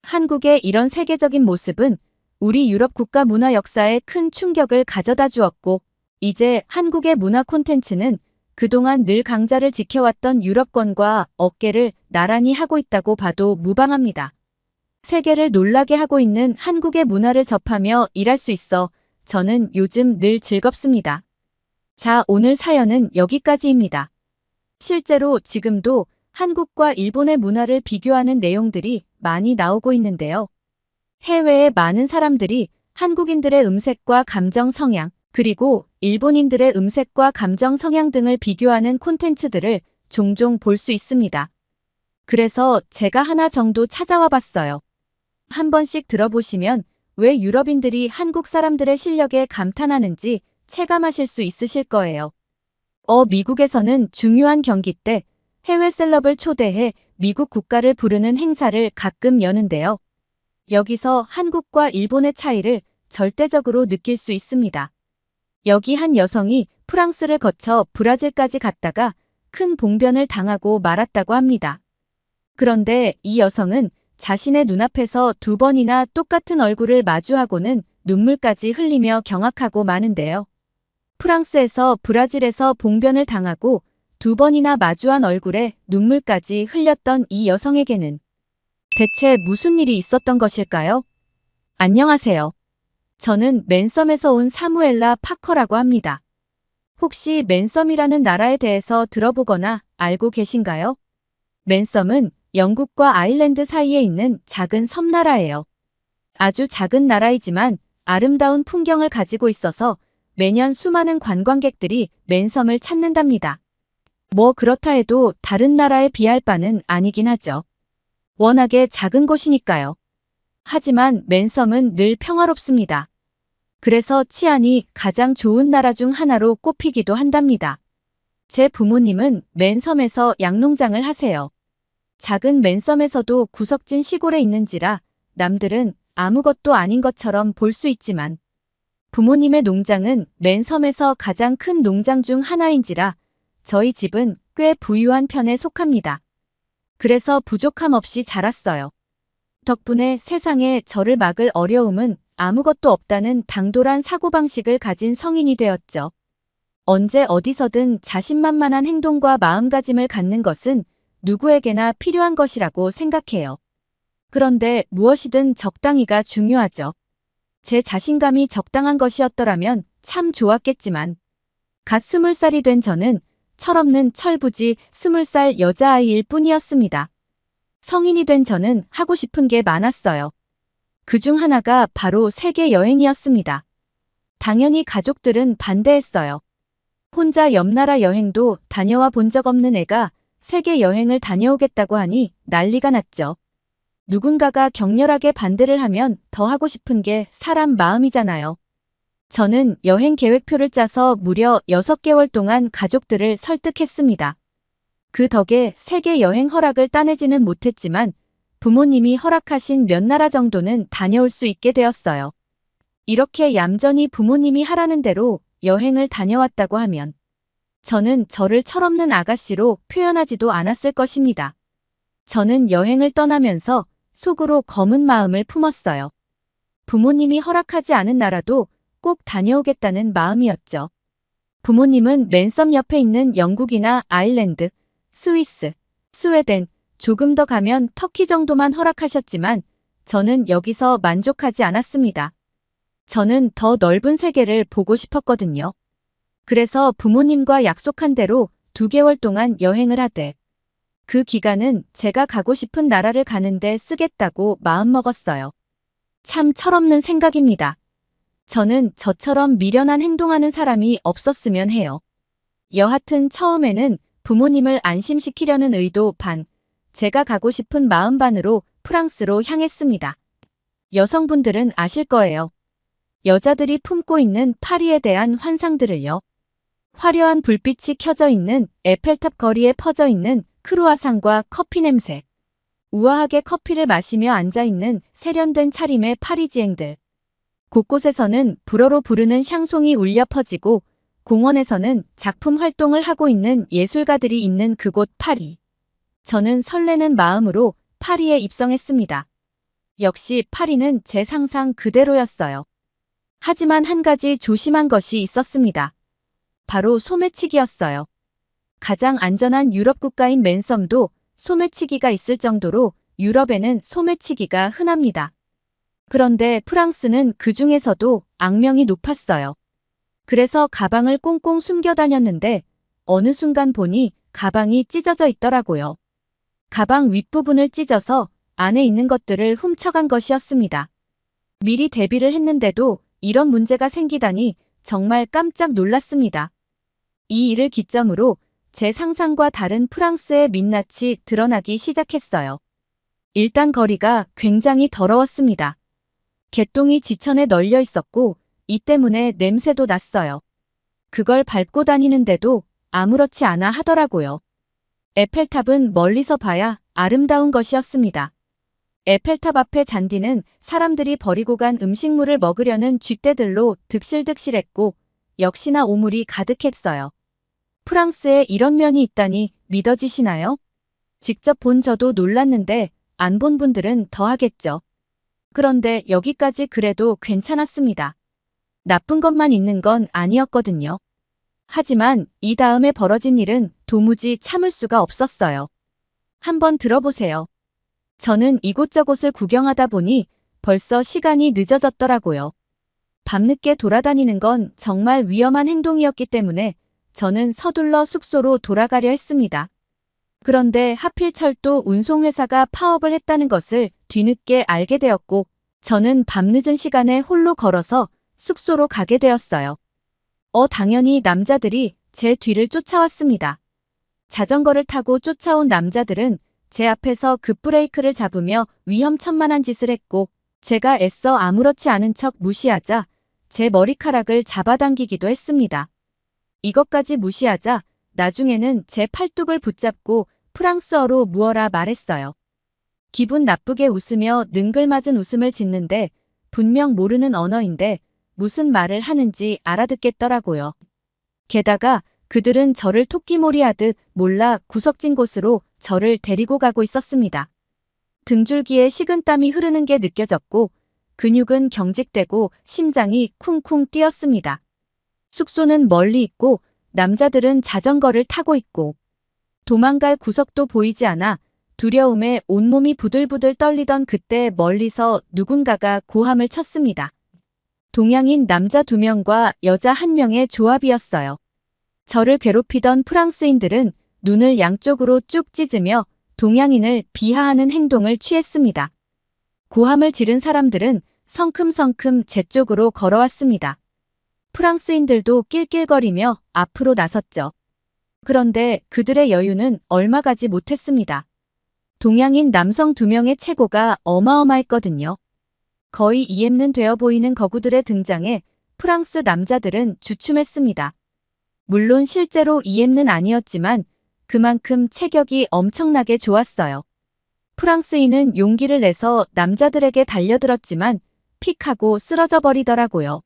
Speaker 1: 한국의 이런 세계적인 모습은 우리 유럽 국가 문화 역사에 큰 충격을 가져다 주었고, 이제 한국의 문화 콘텐츠는 그동안 늘 강자를 지켜왔던 유럽권과 어깨를 나란히 하고 있다고 봐도 무방합니다. 세계를 놀라게 하고 있는 한국의 문화를 접하며 일할 수 있어 저는 요즘 늘 즐겁습니다. 자, 오늘 사연은 여기까지입니다. 실제로 지금도 한국과 일본의 문화를 비교하는 내용들이 많이 나오고 있는데요. 해외의 많은 사람들이 한국인들의 음색과 감정 성향, 그리고 일본인들의 음색과 감정 성향 등을 비교하는 콘텐츠들을 종종 볼 수 있습니다. 그래서 제가 하나 정도 찾아와 봤어요. 한 번씩 들어보시면 왜 유럽인들이 한국 사람들의 실력에 감탄하는지 체감하실 수 있으실 거예요. 미국에서는 중요한 경기 때 해외 셀럽을 초대해 미국 국가를 부르는 행사를 가끔 여는데요. 여기서 한국과 일본의 차이를 절대적으로 느낄 수 있습니다. 여기 한 여성이 프랑스를 거쳐 브라질까지 갔다가 큰 봉변을 당하고 말았다고 합니다. 그런데 이 여성은 자신의 눈앞에서 2번이나 똑같은 얼굴을 마주하고는 눈물까지 흘리며 경악하고 마는데요. 프랑스에서 브라질에서 봉변을 당하고 2번이나 마주한 얼굴에 눈물까지 흘렸던 이 여성에게는 대체 무슨 일이 있었던 것일까요? 안녕하세요. 저는 맨섬에서 온 사무엘라 파커라고 합니다. 혹시 맨섬이라는 나라에 대해서 들어보거나 알고 계신가요? 맨섬은 영국과 아일랜드 사이에 있는 작은 섬나라예요. 아주 작은 나라이지만 아름다운 풍경을 가지고 있어서 매년 수많은 관광객들이 맨섬을 찾는답니다. 뭐 그렇다 해도 다른 나라에 비할 바는 아니긴 하죠. 워낙에 작은 곳이니까요. 하지만 맨섬은 늘 평화롭습니다. 그래서 치안이 가장 좋은 나라 중 하나로 꼽히기도 한답니다. 제 부모님은 맨섬에서 양농장을 하세요. 작은 맨섬에서도 구석진 시골에 있는지라 남들은 아무것도 아닌 것처럼 볼 수 있지만 부모님의 농장은 맨섬에서 가장 큰 농장 중 하나인지라 저희 집은 꽤 부유한 편에 속합니다. 그래서 부족함 없이 자랐어요. 덕분에 세상에 저를 막을 어려움은 아무것도 없다는 당돌한 사고방식을 가진 성인이 되었죠. 언제 어디서든 자신만만한 행동과 마음가짐을 갖는 것은 누구에게나 필요한 것이라고 생각해요. 그런데 무엇이든 적당히가 중요하죠. 제 자신감이 적당한 것이었더라면 참 좋았겠지만 갓 20살이 된 저는 철없는 철부지 20살 여자아이일 뿐이었습니다. 성인이 된 저는 하고 싶은 게 많았어요. 그중 하나가 바로 세계 여행이었습니다. 당연히 가족들은 반대했어요. 혼자 옆나라 여행도 다녀와 본 적 없는 애가 세계 여행을 다녀오겠다고 하니 난리가 났죠. 누군가가 격렬하게 반대를 하면 더 하고 싶은 게 사람 마음이잖아요. 저는 여행 계획표를 짜서 무려 6개월 동안 가족들을 설득했습니다. 그 덕에 세계 여행 허락을 따내지는 못했지만 부모님이 허락하신 몇 나라 정도는 다녀올 수 있게 되었어요. 이렇게 얌전히 부모님이 하라는 대로 여행을 다녀왔다고 하면 저는 저를 철없는 아가씨로 표현하지도 않았을 것입니다. 저는 여행을 떠나면서 속으로 검은 마음을 품었어요. 부모님이 허락하지 않은 나라도 꼭 다녀오겠다는 마음이었죠. 부모님은 맨섬 옆에 있는 영국이나 아일랜드, 스위스, 스웨덴, 조금 더 가면 터키 정도만 허락하셨지만 저는 여기서 만족하지 않았습니다. 저는 더 넓은 세계를 보고 싶었거든요. 그래서 부모님과 약속한 대로 2개월 동안 여행을 하되 그 기간은 제가 가고 싶은 나라를 가는데 쓰겠다고 마음먹었어요. 참 철없는 생각입니다. 저는 저처럼 미련한 행동하는 사람이 없었으면 해요. 여하튼 처음에는 부모님을 안심시키려는 의도 반, 제가 가고 싶은 마음 반으로 프랑스로 향했습니다. 여성분들은 아실 거예요. 여자들이 품고 있는 파리에 대한 환상들을요. 화려한 불빛이 켜져 있는 에펠탑 거리에 퍼져 있는 크루아상과 커피 냄새. 우아하게 커피를 마시며 앉아있는 세련된 차림의 파리지앵들. 곳곳에서는 불어로 부르는 샹송이 울려 퍼지고 공원에서는 작품 활동을 하고 있는 예술가들이 있는 그곳 파리. 저는 설레는 마음으로 파리에 입성했습니다. 역시 파리는 제 상상 그대로였어요. 하지만 한 가지 조심한 것이 있었습니다. 바로 소매치기였어요. 가장 안전한 유럽 국가인 맨섬도 소매치기가 있을 정도로 유럽에는 소매치기가 흔합니다. 그런데 프랑스는 그 중에서도 악명이 높았어요. 그래서 가방을 꽁꽁 숨겨 다녔는데 어느 순간 보니 가방이 찢어져 있더라고요. 가방 윗부분을 찢어서 안에 있는 것들을 훔쳐간 것이었습니다. 미리 대비를 했는데도 이런 문제가 생기다니 정말 깜짝 놀랐습니다. 이 일을 기점으로 제 상상과 다른 프랑스의 민낯이 드러나기 시작했어요. 일단 거리가 굉장히 더러웠습니다. 개똥이 지천에 널려 있었고 이 때문에 냄새도 났어요. 그걸 밟고 다니는데도 아무렇지 않아 하더라고요. 에펠탑은 멀리서 봐야 아름다운 것이었습니다. 에펠탑 앞의 잔디는 사람들이 버리고 간 음식물을 먹으려는 쥐떼들로 득실득실했고 역시나 오물이 가득했어요. 프랑스에 이런 면이 있다니 믿어지시나요? 직접 본 저도 놀랐는데 안 본 분들은 더 하겠죠. 그런데 여기까지 그래도 괜찮았습니다. 나쁜 것만 있는 건 아니었거든요. 하지만 이 다음에 벌어진 일은 도무지 참을 수가 없었어요. 한번 들어보세요. 저는 이곳저곳을 구경하다 보니 벌써 시간이 늦어졌더라고요. 밤늦게 돌아다니는 건 정말 위험한 행동이었기 때문에 저는 서둘러 숙소로 돌아가려 했습니다. 그런데 하필 철도 운송회사가 파업을 했다는 것을 뒤늦게 알게 되었고 저는 밤늦은 시간에 홀로 걸어서 숙소로 가게 되었어요. 당연히 남자들이 제 뒤를 쫓아왔습니다. 자전거를 타고 쫓아온 남자들은 제 앞에서 급브레이크를 잡으며 위험천만한 짓을 했고 제가 애써 아무렇지 않은 척 무시하자 제 머리카락을 잡아당기기도 했습니다. 이것까지 무시하자 나중에는 제 팔뚝을 붙잡고 프랑스어로 무어라 말했어요. 기분 나쁘게 웃으며 능글맞은 웃음을 짓는데 분명 모르는 언어인데 무슨 말을 하는지 알아듣겠더라고요. 게다가 그들은 저를 토끼몰이하듯 몰라 구석진 곳으로 저를 데리고 가고 있었습니다. 등줄기에 식은땀이 흐르는 게 느껴졌고 근육은 경직되고 심장이 쿵쿵 뛰었습니다. 숙소는 멀리 있고 남자들은 자전거를 타고 있고 도망갈 구석도 보이지 않아 두려움에 온몸이 부들부들 떨리던 그때 멀리서 누군가가 고함을 쳤습니다. 동양인 남자 2명과 여자 1명의 조합이었어요. 저를 괴롭히던 프랑스인들은 눈을 양쪽으로 쭉 찢으며 동양인을 비하하는 행동을 취했습니다. 고함을 지른 사람들은 성큼성큼 제 쪽으로 걸어왔습니다. 프랑스인들도 낄낄거리며 앞으로 나섰죠. 그런데 그들의 여유는 얼마 가지 못했습니다. 동양인 남성 2명의 체고가 어마어마했거든요. 거의 이엠는 되어 보이는 거구들의 등장에 프랑스 남자들은 주춤했습니다. 물론 실제로 이엠는 아니었지만 그만큼 체격이 엄청나게 좋았어요. 프랑스인은 용기를 내서 남자들에게 달려들었지만 픽 하고 쓰러져 버리더라고요.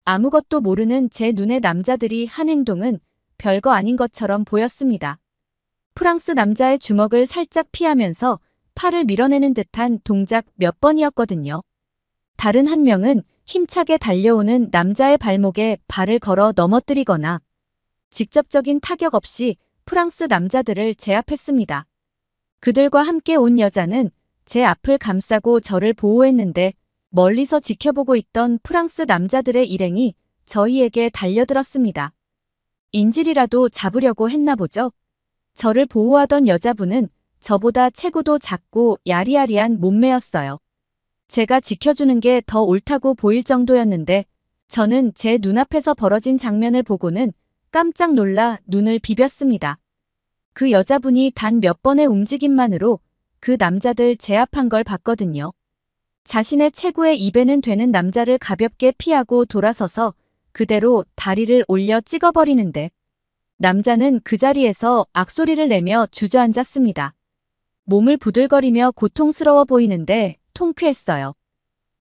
Speaker 1: 아무것도 모르는 제 눈에 남자들이 한 행동은 별거 아닌 것처럼 보였습니다. 프랑스 남자의 주먹을 살짝 피하면서 팔을 밀어내는 듯한 동작 몇 번이었거든요. 다른 1명은 힘차게 달려오는 남자의 발목에 발을 걸어 넘어뜨리거나 직접적인 타격 없이 프랑스 남자들을 제압했습니다. 그들과 함께 온 여자는 제 앞을 감싸고 저를 보호했는데 멀리서 지켜보고 있던 프랑스 남자들의 일행이 저희에게 달려들었습니다. 인질이라도 잡으려고 했나 보죠. 저를 보호하던 여자분은 저보다 체구도 작고 야리야리한 몸매였어요. 제가 지켜주는 게 더 옳다고 보일 정도였는데 저는 제 눈앞에서 벌어진 장면을 보고는 깜짝 놀라 눈을 비볐습니다. 그 여자분이 단 몇 번의 움직임만으로 그 남자들 제압한 걸 봤거든요. 자신의 체구의 2배는 되는 남자를 가볍게 피하고 돌아서서 그대로 다리를 올려 찍어버리는데 남자는 그 자리에서 악소리를 내며 주저앉았습니다. 몸을 부들거리며 고통스러워 보이는데 통쾌했어요.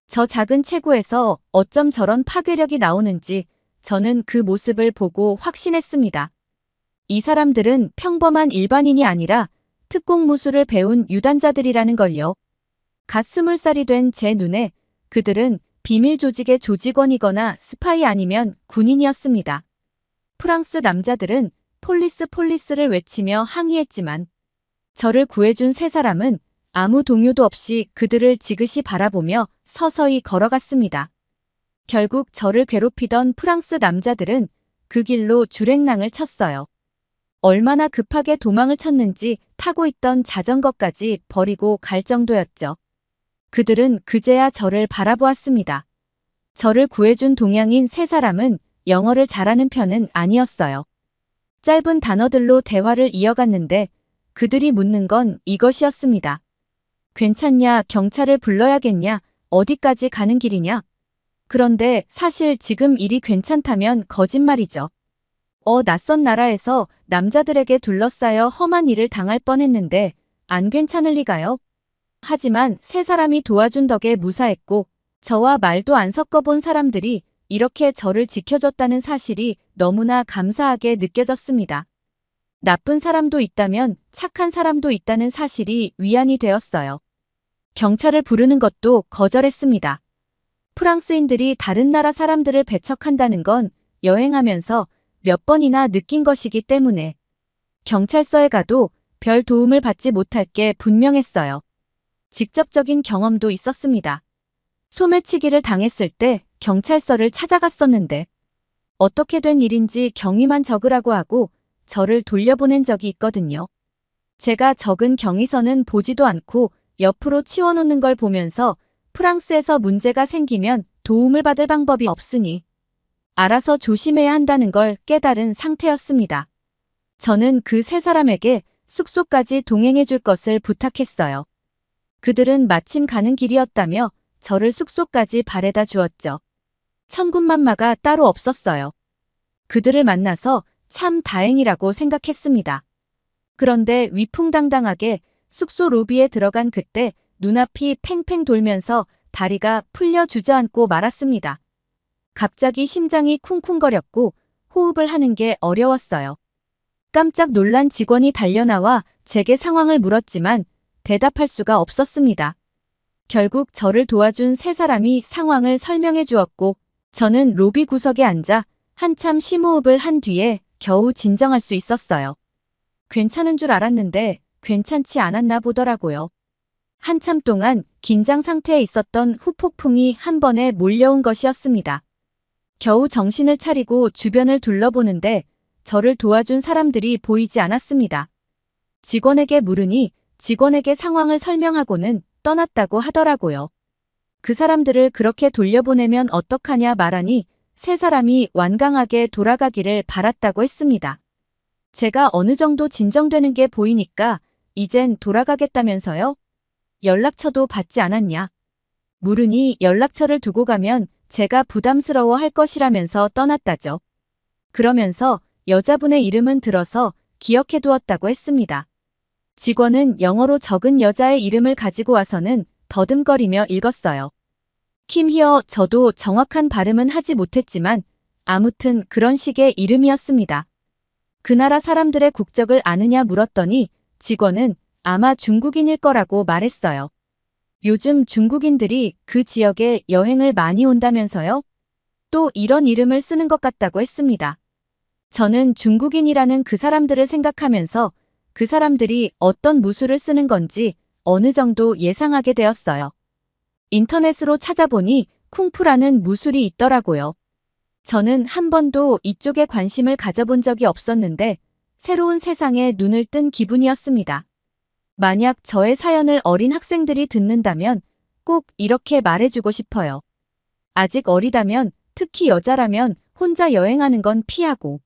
Speaker 1: 저 작은 체구에서 어쩜 저런 파괴력이 나오는지 저는 그 모습을 보고 확신했습니다. 이 사람들은 평범한 일반인이 아니라 특공 무술을 배운 유단자들이라는 걸요. 갓 20살이 된 제 눈에 그들은 비밀 조직의 조직원이거나 스파이 아니면 군인이었습니다. 프랑스 남자들은 폴리스 폴리스를 외치며 항의했지만 저를 구해준 세 사람은 아무 동요도 없이 그들을 지그시 바라보며 서서히 걸어갔습니다. 결국 저를 괴롭히던 프랑스 남자들은 그 길로 줄행랑을 쳤어요. 얼마나 급하게 도망을 쳤는지 타고 있던 자전거까지 버리고 갈 정도였죠. 그들은 그제야 저를 바라보았습니다. 저를 구해준 동양인 세 사람은 영어를 잘하는 편은 아니었어요. 짧은 단어들로 대화를 이어갔는데 그들이 묻는 건 이것이었습니다. 괜찮냐? 경찰을 불러야겠냐? 어디까지 가는 길이냐? 그런데 사실 지금 일이 괜찮다면 거짓말이죠. 낯선 나라에서 남자들에게 둘러싸여 험한 일을 당할 뻔했는데 안 괜찮을 리가요? 하지만 세 사람이 도와준 덕에 무사했고 저와 말도 안 섞어본 사람들이 이렇게 저를 지켜줬다는 사실이 너무나 감사하게 느껴졌습니다. 나쁜 사람도 있다면 착한 사람도 있다는 사실이 위안이 되었어요. 경찰을 부르는 것도 거절했습니다. 프랑스인들이 다른 나라 사람들을 배척한다는 건 여행하면서 몇 번이나 느낀 것이기 때문에 경찰서에 가도 별 도움을 받지 못할 게 분명했어요. 직접적인 경험도 있었습니다. 소매치기를 당했을 때 경찰서를 찾아갔었는데 어떻게 된 일인지 경위만 적으라고 하고 저를 돌려보낸 적이 있거든요. 제가 적은 경위서는 보지도 않고 옆으로 치워놓는 걸 보면서 프랑스에서 문제가 생기면 도움을 받을 방법이 없으니 알아서 조심해야 한다는 걸 깨달은 상태였습니다. 저는 그 세 사람에게 숙소까지 동행해 줄 것을 부탁했어요. 그들은 마침 가는 길이었다며 저를 숙소까지 바래다 주었죠. 천군만마가 따로 없었어요. 그들을 만나서 참 다행이라고 생각했습니다. 그런데 위풍당당하게 숙소 로비에 들어간 그때 눈앞이 팽팽 돌면서 다리가 풀려 주저앉고 말았습니다. 갑자기 심장이 쿵쿵거렸고 호흡을 하는 게 어려웠어요. 깜짝 놀란 직원이 달려나와 제게 상황을 물었지만 대답할 수가 없었습니다. 결국 저를 도와준 세 사람이 상황을 설명해 주었고 저는 로비 구석에 앉아 한참 심호흡을 한 뒤에 겨우 진정할 수 있었어요. 괜찮은 줄 알았는데 괜찮지 않았나 보더라고요. 한참 동안 긴장 상태에 있었던 후폭풍이 한 번에 몰려온 것이었습니다. 겨우 정신을 차리고 주변을 둘러보는데 저를 도와준 사람들이 보이지 않았습니다. 직원에게 물으니 직원에게 상황을 설명하고는 떠났다고 하더라고요. 그 사람들을 그렇게 돌려보내면 어떡하냐 말하니 세 사람이 완강하게 돌아가기를 바랐다고 했습니다. 제가 어느 정도 진정되는 게 보이니까 이젠 돌아가겠다면서요? 연락처도 받지 않았냐? 물으니 연락처를 두고 가면 제가 부담스러워 할 것이라면서 떠났다죠. 그러면서 여자분의 이름은 들어서 기억해 두었다고 했습니다. 직원은 영어로 적은 여자의 이름을 가지고 와서는 더듬거리며 읽었어요. 킴히어. 저도 정확한 발음은 하지 못했지만 아무튼 그런 식의 이름이었습니다. 그 나라 사람들의 국적을 아느냐 물었더니 직원은 아마 중국인일 거라고 말했어요. 요즘 중국인들이 그 지역에 여행을 많이 온다면서요? 또 이런 이름을 쓰는 것 같다고 했습니다. 저는 중국인이라는 그 사람들을 생각하면서 그 사람들이 어떤 무술을 쓰는 건지 어느 정도 예상하게 되었어요. 인터넷으로 찾아보니 쿵푸라는 무술이 있더라고요. 저는 한 번도 이쪽에 관심을 가져본 적이 없었는데 새로운 세상에 눈을 뜬 기분이었습니다. 만약 저의 사연을 어린 학생들이 듣는다면 꼭 이렇게 말해주고 싶어요. 아직 어리다면, 특히 여자라면 혼자 여행하는 건 피하고,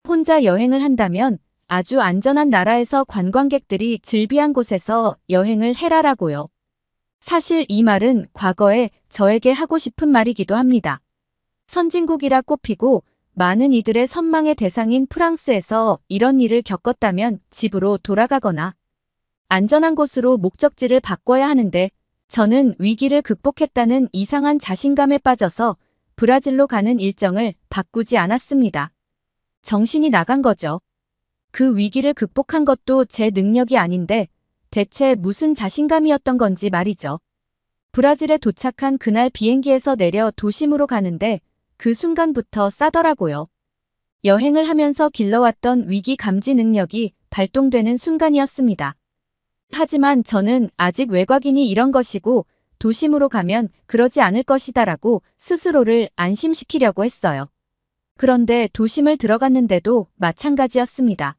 Speaker 1: 혼자 여행을 한다면 아주 안전한 나라에서 관광객들이 즐비한 곳에서 여행을 해라라고요. 사실 이 말은 과거에 저에게 하고 싶은 말이기도 합니다. 선진국이라 꼽히고 많은 이들의 선망의 대상인 프랑스에서 이런 일을 겪었다면 집으로 돌아가거나 안전한 곳으로 목적지를 바꿔야 하는데 저는 위기를 극복했다는 이상한 자신감에 빠져서 브라질로 가는 일정을 바꾸지 않았습니다. 정신이 나간 거죠. 그 위기를 극복한 것도 제 능력이 아닌데 대체 무슨 자신감이었던 건지 말이죠. 브라질에 도착한 그날 비행기에서 내려 도심으로 가는데 그 순간부터 싸더라고요. 여행을 하면서 길러왔던 위기 감지 능력이 발동되는 순간이었습니다. 하지만 저는 아직 외곽이니 이런 것이고 도심으로 가면 그러지 않을 것이다라고 스스로를 안심시키려고 했어요. 그런데 도심을 들어갔는데도 마찬가지였습니다.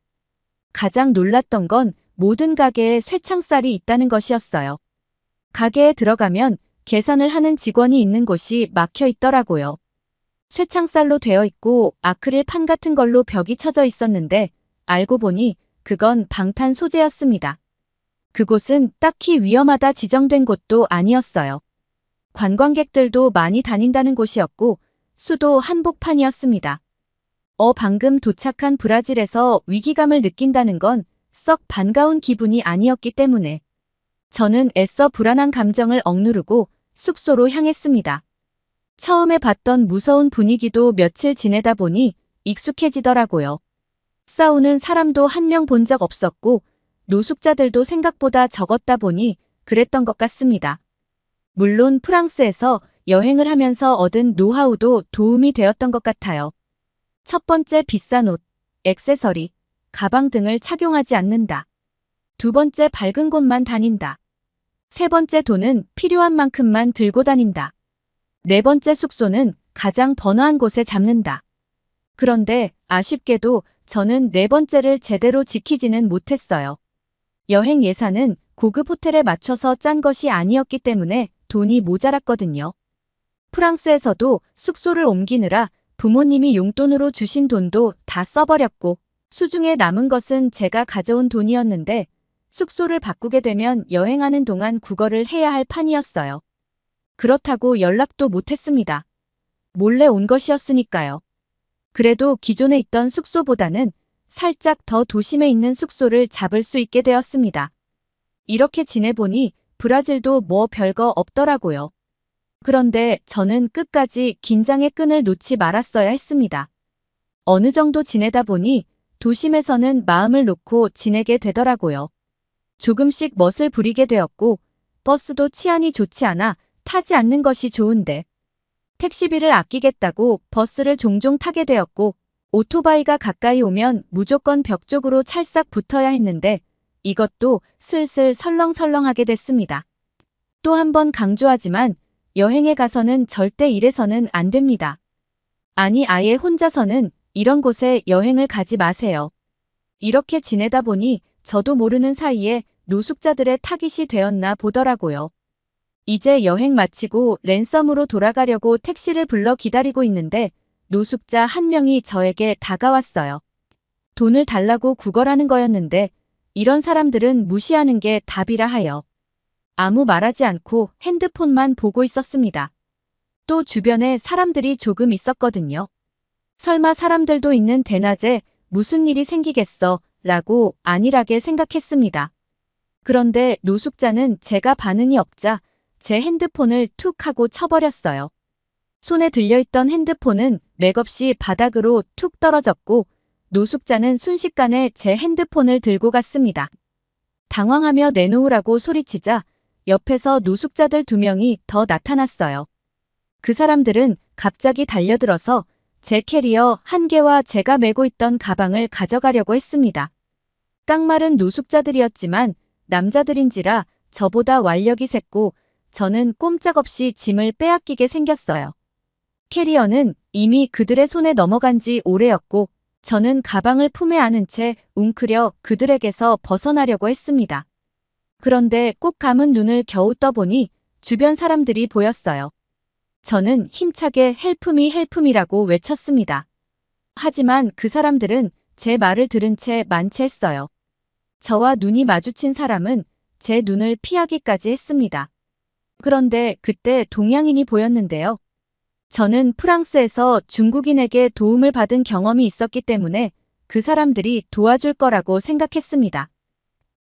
Speaker 1: 가장 놀랐던 건 모든 가게에 쇠창살이 있다는 것이었어요. 가게에 들어가면 계산을 하는 직원이 있는 곳이 막혀 있더라고요. 쇠창살로 되어 있고 아크릴 판 같은 걸로 벽이 쳐져 있었는데 알고 보니 그건 방탄 소재였습니다. 그곳은 딱히 위험하다 지정된 곳도 아니었어요. 관광객들도 많이 다닌다는 곳이었고 수도 한복판이었습니다. 방금 도착한 브라질에서 위기감을 느낀다는 건 썩 반가운 기분이 아니었기 때문에 저는 애써 불안한 감정을 억누르고 숙소로 향했습니다. 처음에 봤던 무서운 분위기도 며칠 지내다 보니 익숙해지더라고요. 싸우는 사람도 한 명 본 적 없었고 노숙자들도 생각보다 적었다 보니 그랬던 것 같습니다. 물론 프랑스에서 여행을 하면서 얻은 노하우도 도움이 되었던 것 같아요. 첫 번째, 비싼 옷, 액세서리, 가방 등을 착용하지 않는다. 두 번째, 밝은 곳만 다닌다. 세 번째, 돈은 필요한 만큼만 들고 다닌다. 네 번째, 숙소는 가장 번화한 곳에 잡는다. 그런데 아쉽게도 저는 네 번째를 제대로 지키지는 못했어요. 여행 예산은 고급 호텔에 맞춰서 짠 것이 아니었기 때문에 돈이 모자랐거든요. 프랑스에서도 숙소를 옮기느라 부모님이 용돈으로 주신 돈도 다 써버렸고 수중에 남은 것은 제가 가져온 돈이었는데 숙소를 바꾸게 되면 여행하는 동안 국어를 해야 할 판이었어요. 그렇다고 연락도 못했습니다. 몰래 온 것이었으니까요. 그래도 기존에 있던 숙소보다는 살짝 더 도심에 있는 숙소를 잡을 수 있게 되었습니다. 이렇게 지내보니 브라질도 뭐 별거 없더라고요. 그런데 저는 끝까지 긴장의 끈을 놓지 말았어야 했습니다. 어느 정도 지내다 보니 도심에서는 마음을 놓고 지내게 되더라고요. 조금씩 멋을 부리게 되었고 버스도 치안이 좋지 않아 타지 않는 것이 좋은데 택시비를 아끼겠다고 버스를 종종 타게 되었고 오토바이가 가까이 오면 무조건 벽 쪽으로 찰싹 붙어야 했는데 이것도 슬슬 설렁설렁하게 됐습니다. 또 한 번 강조하지만 여행에 가서는 절대 이래서는 안 됩니다. 아니 아예 혼자서는 이런 곳에 여행을 가지 마세요. 이렇게 지내다 보니 저도 모르는 사이에 노숙자들의 타깃이 되었나 보더라고요. 이제 여행 마치고 랜섬으로 돌아가려고 택시를 불러 기다리고 있는데 노숙자 한 명이 저에게 다가왔어요. 돈을 달라고 구걸하는 거였는데 이런 사람들은 무시하는 게 답이라 하여 아무 말하지 않고 핸드폰만 보고 있었습니다. 또 주변에 사람들이 조금 있었거든요. 설마 사람들도 있는 대낮에 무슨 일이 생기겠어 라고 안일하게 생각했습니다. 그런데 노숙자는 제가 반응이 없자 제 핸드폰을 툭 하고 쳐버렸어요. 손에 들려있던 핸드폰은 맥없이 바닥으로 툭 떨어졌고 노숙자는 순식간에 제 핸드폰을 들고 갔습니다. 당황하며 내놓으라고 소리치자 옆에서 노숙자들 2명이 더 나타났어요. 그 사람들은 갑자기 달려들어서 제 캐리어 1개와 제가 메고 있던 가방을 가져가려고 했습니다. 깡마른 노숙자들이었지만 남자들인지라 저보다 완력이 셌고 저는 꼼짝없이 짐을 빼앗기게 생겼어요. 캐리어는 이미 그들의 손에 넘어간 지 오래였고 저는 가방을 품에 안은 채 웅크려 그들에게서 벗어나려고 했습니다. 그런데 꼭 감은 눈을 겨우 떠보니 주변 사람들이 보였어요. 저는 힘차게 헬프미 헬프미라고 외쳤습니다. 하지만 그 사람들은 제 말을 들은 채 만체했어요. 저와 눈이 마주친 사람은 제 눈을 피하기까지 했습니다. 그런데 그때 동양인이 보였는데요. 저는 프랑스에서 중국인에게 도움을 받은 경험이 있었기 때문에 그 사람들이 도와줄 거라고 생각했습니다.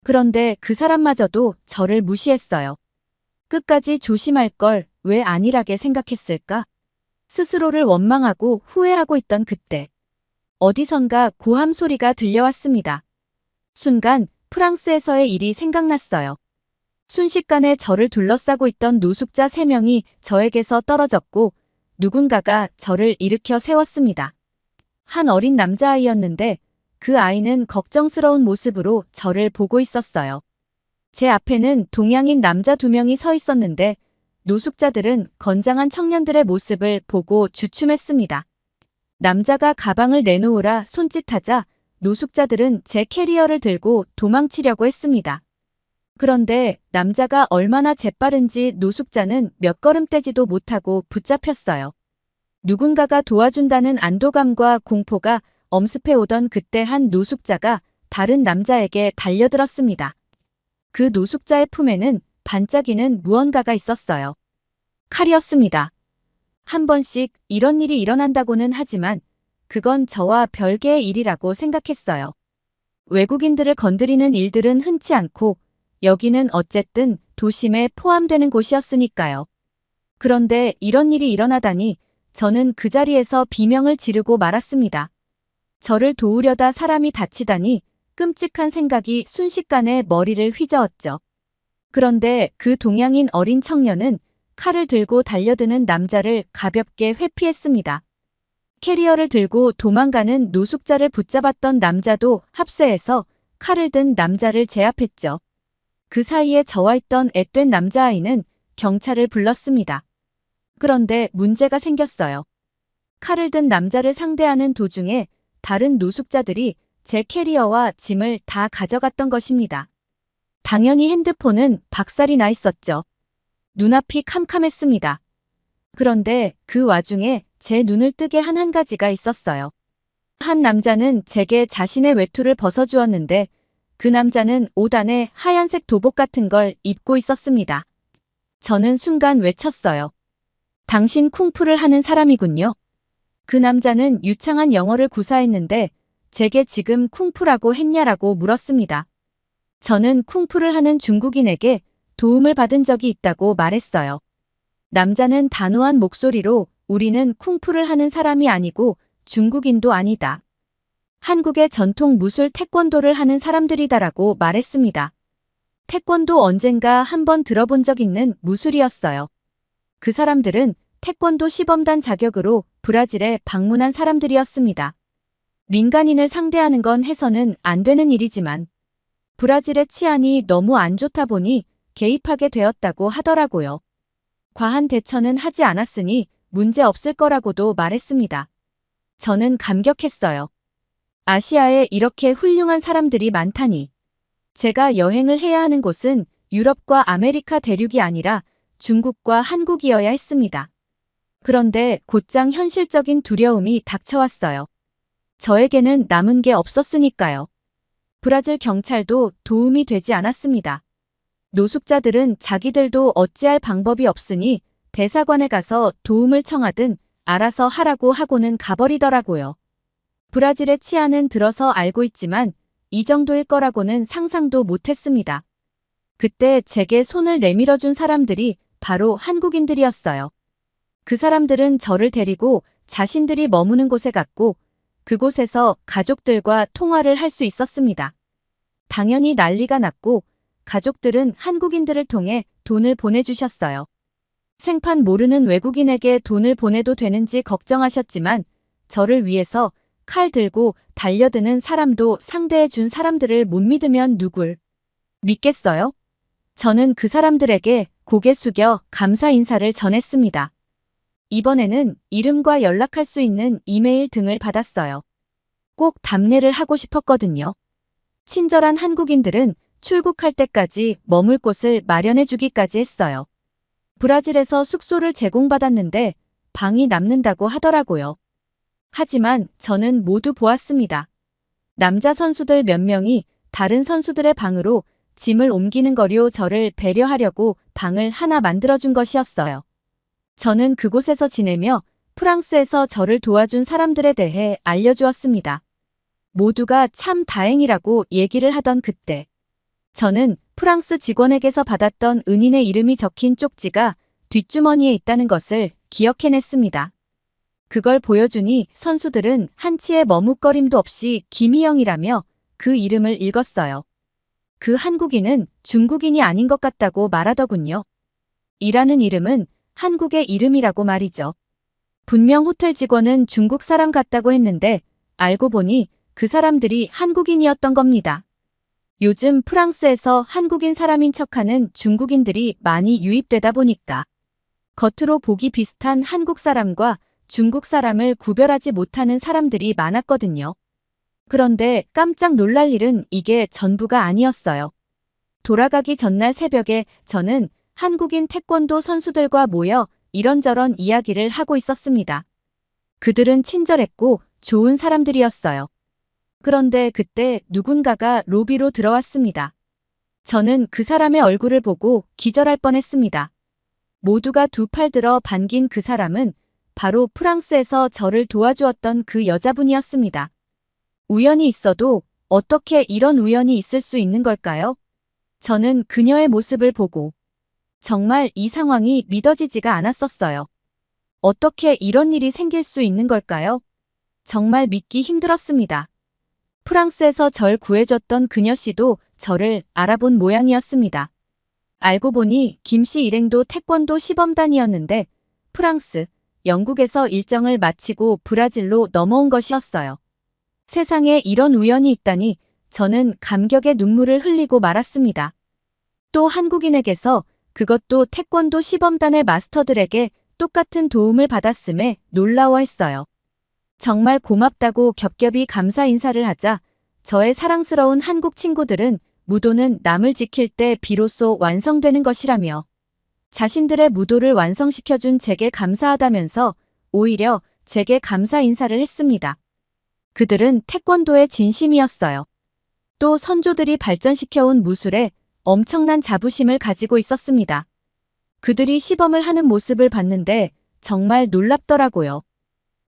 Speaker 1: 그런데 그 사람마저도 저를 무시했어요. 끝까지 조심할 걸 왜 안일하게 생각했을까? 스스로를 원망하고 후회하고 있던 그때 어디선가 고함 소리가 들려왔습니다. 순간 프랑스에서의 일이 생각났어요. 순식간에 저를 둘러싸고 있던 노숙자 3명이 저에게서 떨어졌고 누군가가 저를 일으켜 세웠습니다. 한 어린 남자아이였는데 그 아이는 걱정스러운 모습으로 저를 보고 있었어요. 제 앞에는 동양인 남자 2명이 서 있었는데 노숙자들은 건장한 청년들의 모습을 보고 주춤했습니다. 남자가 가방을 내놓으라 손짓하자 노숙자들은 제 캐리어를 들고 도망치려고 했습니다. 그런데 남자가 얼마나 재빠른지 노숙자는 몇 걸음 떼지도 못하고 붙잡혔어요. 누군가가 도와준다는 안도감과 공포가 엄습해 오던 그때 한 노숙자가 다른 남자에게 달려들었습니다. 그 노숙자의 품에는 반짝이는 무언가가 있었어요. 칼이었습니다. 한 번씩 이런 일이 일어난다고는 하지만 그건 저와 별개의 일이라고 생각했어요. 외국인들을 건드리는 일들은 흔치 않고 여기는 어쨌든 도심에 포함되는 곳이었으니까요. 그런데 이런 일이 일어나다니 저는 그 자리에서 비명을 지르고 말았습니다. 저를 도우려다 사람이 다치다니 끔찍한 생각이 순식간에 머리를 휘저었죠. 그런데 그 동양인 어린 청년은 칼을 들고 달려드는 남자를 가볍게 회피했습니다. 캐리어를 들고 도망가는 노숙자를 붙잡았던 남자도 합세해서 칼을 든 남자를 제압했죠. 그 사이에 저와 있던 앳된 남자아이는 경찰을 불렀습니다. 그런데 문제가 생겼어요. 칼을 든 남자를 상대하는 도중에 다른 노숙자들이 제 캐리어와 짐을 다 가져갔던 것입니다. 당연히 핸드폰은 박살이 나 있었죠. 눈앞이 캄캄했습니다. 그런데 그 와중에 제 눈을 뜨게 한 가지가 있었어요. 한 남자는 제게 자신의 외투를 벗어주었는데 그 남자는 옷 안에 하얀색 도복 같은 걸 입고 있었습니다. 저는 순간 외쳤어요. 당신 쿵푸를 하는 사람이군요. 그 남자는 유창한 영어를 구사했는데 제게 지금 쿵푸라고 했냐라고 물었습니다. 저는 쿵푸를 하는 중국인에게 도움을 받은 적이 있다고 말했어요. 남자는 단호한 목소리로 우리는 쿵푸를 하는 사람이 아니고 중국인도 아니다. 한국의 전통 무술 태권도를 하는 사람들이다라고 말했습니다. 태권도 언젠가 한번 들어본 적 있는 무술이었어요. 그 사람들은 태권도 시범단 자격으로 브라질에 방문한 사람들이었습니다. 민간인을 상대하는 건 해서는 안 되는 일이지만 브라질의 치안이 너무 안 좋다 보니 개입하게 되었다고 하더라고요. 과한 대처는 하지 않았으니 문제 없을 거라고도 말했습니다. 저는 감격했어요. 아시아에 이렇게 훌륭한 사람들이 많다니. 제가 여행을 해야 하는 곳은 유럽과 아메리카 대륙이 아니라 중국과 한국이어야 했습니다. 그런데 곧장 현실적인 두려움이 닥쳐왔어요. 저에게는 남은 게 없었으니까요. 브라질 경찰도 도움이 되지 않았습니다. 노숙자들은 자기들도 어찌할 방법이 없으니 대사관에 가서 도움을 청하든 알아서 하라고 하고는 가버리더라고요. 브라질의 치안은 들어서 알고 있지만 이 정도일 거라고는 상상도 못했습니다. 그때 제게 손을 내밀어준 사람들이 바로 한국인들이었어요. 그 사람들은 저를 데리고 자신들이 머무는 곳에 갔고 그곳에서 가족들과 통화를 할 수 있었습니다. 당연히 난리가 났고 가족들은 한국인들을 통해 돈을 보내주셨어요. 생판 모르는 외국인에게 돈을 보내도 되는지 걱정하셨지만 저를 위해서 칼 들고 달려드는 사람도 상대해 준 사람들을 못 믿으면 누굴 믿겠어요? 저는 그 사람들에게 고개 숙여 감사 인사를 전했습니다. 이번에는 이름과 연락할 수 있는 이메일 등을 받았어요. 꼭 답례를 하고 싶었거든요. 친절한 한국인들은 출국할 때까지 머물 곳을 마련해 주기까지 했어요. 브라질에서 숙소를 제공받았는데 방이 남는다고 하더라고요. 하지만 저는 모두 보았습니다. 남자 선수들 몇 명이 다른 선수들의 방으로 짐을 옮기는 거려 저를 배려하려고 방을 하나 만들어준 것이었어요. 저는 그곳에서 지내며 프랑스에서 저를 도와준 사람들에 대해 알려주었습니다. 모두가 참 다행이라고 얘기를 하던 그때 저는 프랑스 직원에게서 받았던 은인의 이름이 적힌 쪽지가 뒷주머니에 있다는 것을 기억해냈습니다. 그걸 보여주니 선수들은 한치의 머뭇거림도 없이 김희영이라며 그 이름을 읽었어요. 그 한국인은 중국인이 아닌 것 같다고 말하더군요. 이라는 이름은 한국의 이름이라고 말이죠. 분명 호텔 직원은 중국 사람 같다고 했는데 알고 보니 그 사람들이 한국인이었던 겁니다. 요즘 프랑스에서 한국인 사람인 척하는 중국인들이 많이 유입되다 보니까 겉으로 보기 비슷한 한국 사람과 중국 사람을 구별하지 못하는 사람들이 많았거든요. 그런데 깜짝 놀랄 일은 이게 전부가 아니었어요. 돌아가기 전날 새벽에 저는 한국인 태권도 선수들과 모여 이런저런 이야기를 하고 있었습니다. 그들은 친절했고 좋은 사람들이었어요. 그런데 그때 누군가가 로비로 들어왔습니다. 저는 그 사람의 얼굴을 보고 기절할 뻔했습니다. 모두가 두 팔 들어 반긴 그 사람은 바로 프랑스에서 저를 도와주었던 그 여자분이었습니다. 우연이 있어도 어떻게 이런 우연이 있을 수 있는 걸까요? 저는 그녀의 모습을 보고 정말 이 상황이 믿어지지가 않았었어요. 어떻게 이런 일이 생길 수 있는 걸까요? 정말 믿기 힘들었습니다. 프랑스에서 절 구해줬던 그녀 씨도 저를 알아본 모양이었습니다. 알고 보니 김 씨 일행도 태권도 시범단이었는데 프랑스, 영국에서 일정을 마치고 브라질로 넘어온 것이었어요. 세상에 이런 우연이 있다니 저는 감격의 눈물을 흘리고 말았습니다. 또 한국인에게서 그것도 태권도 시범단의 마스터들에게 똑같은 도움을 받았음에 놀라워했어요. 정말 고맙다고 겹겹이 감사 인사를 하자 저의 사랑스러운 한국 친구들은 무도는 남을 지킬 때 비로소 완성되는 것이라며 자신들의 무도를 완성시켜준 제게 감사하다면서 오히려 제게 감사 인사를 했습니다. 그들은 태권도의 진심이었어요. 또 선조들이 발전시켜온 무술에 엄청난 자부심을 가지고 있었습니다. 그들이 시범을 하는 모습을 봤는데 정말 놀랍더라고요.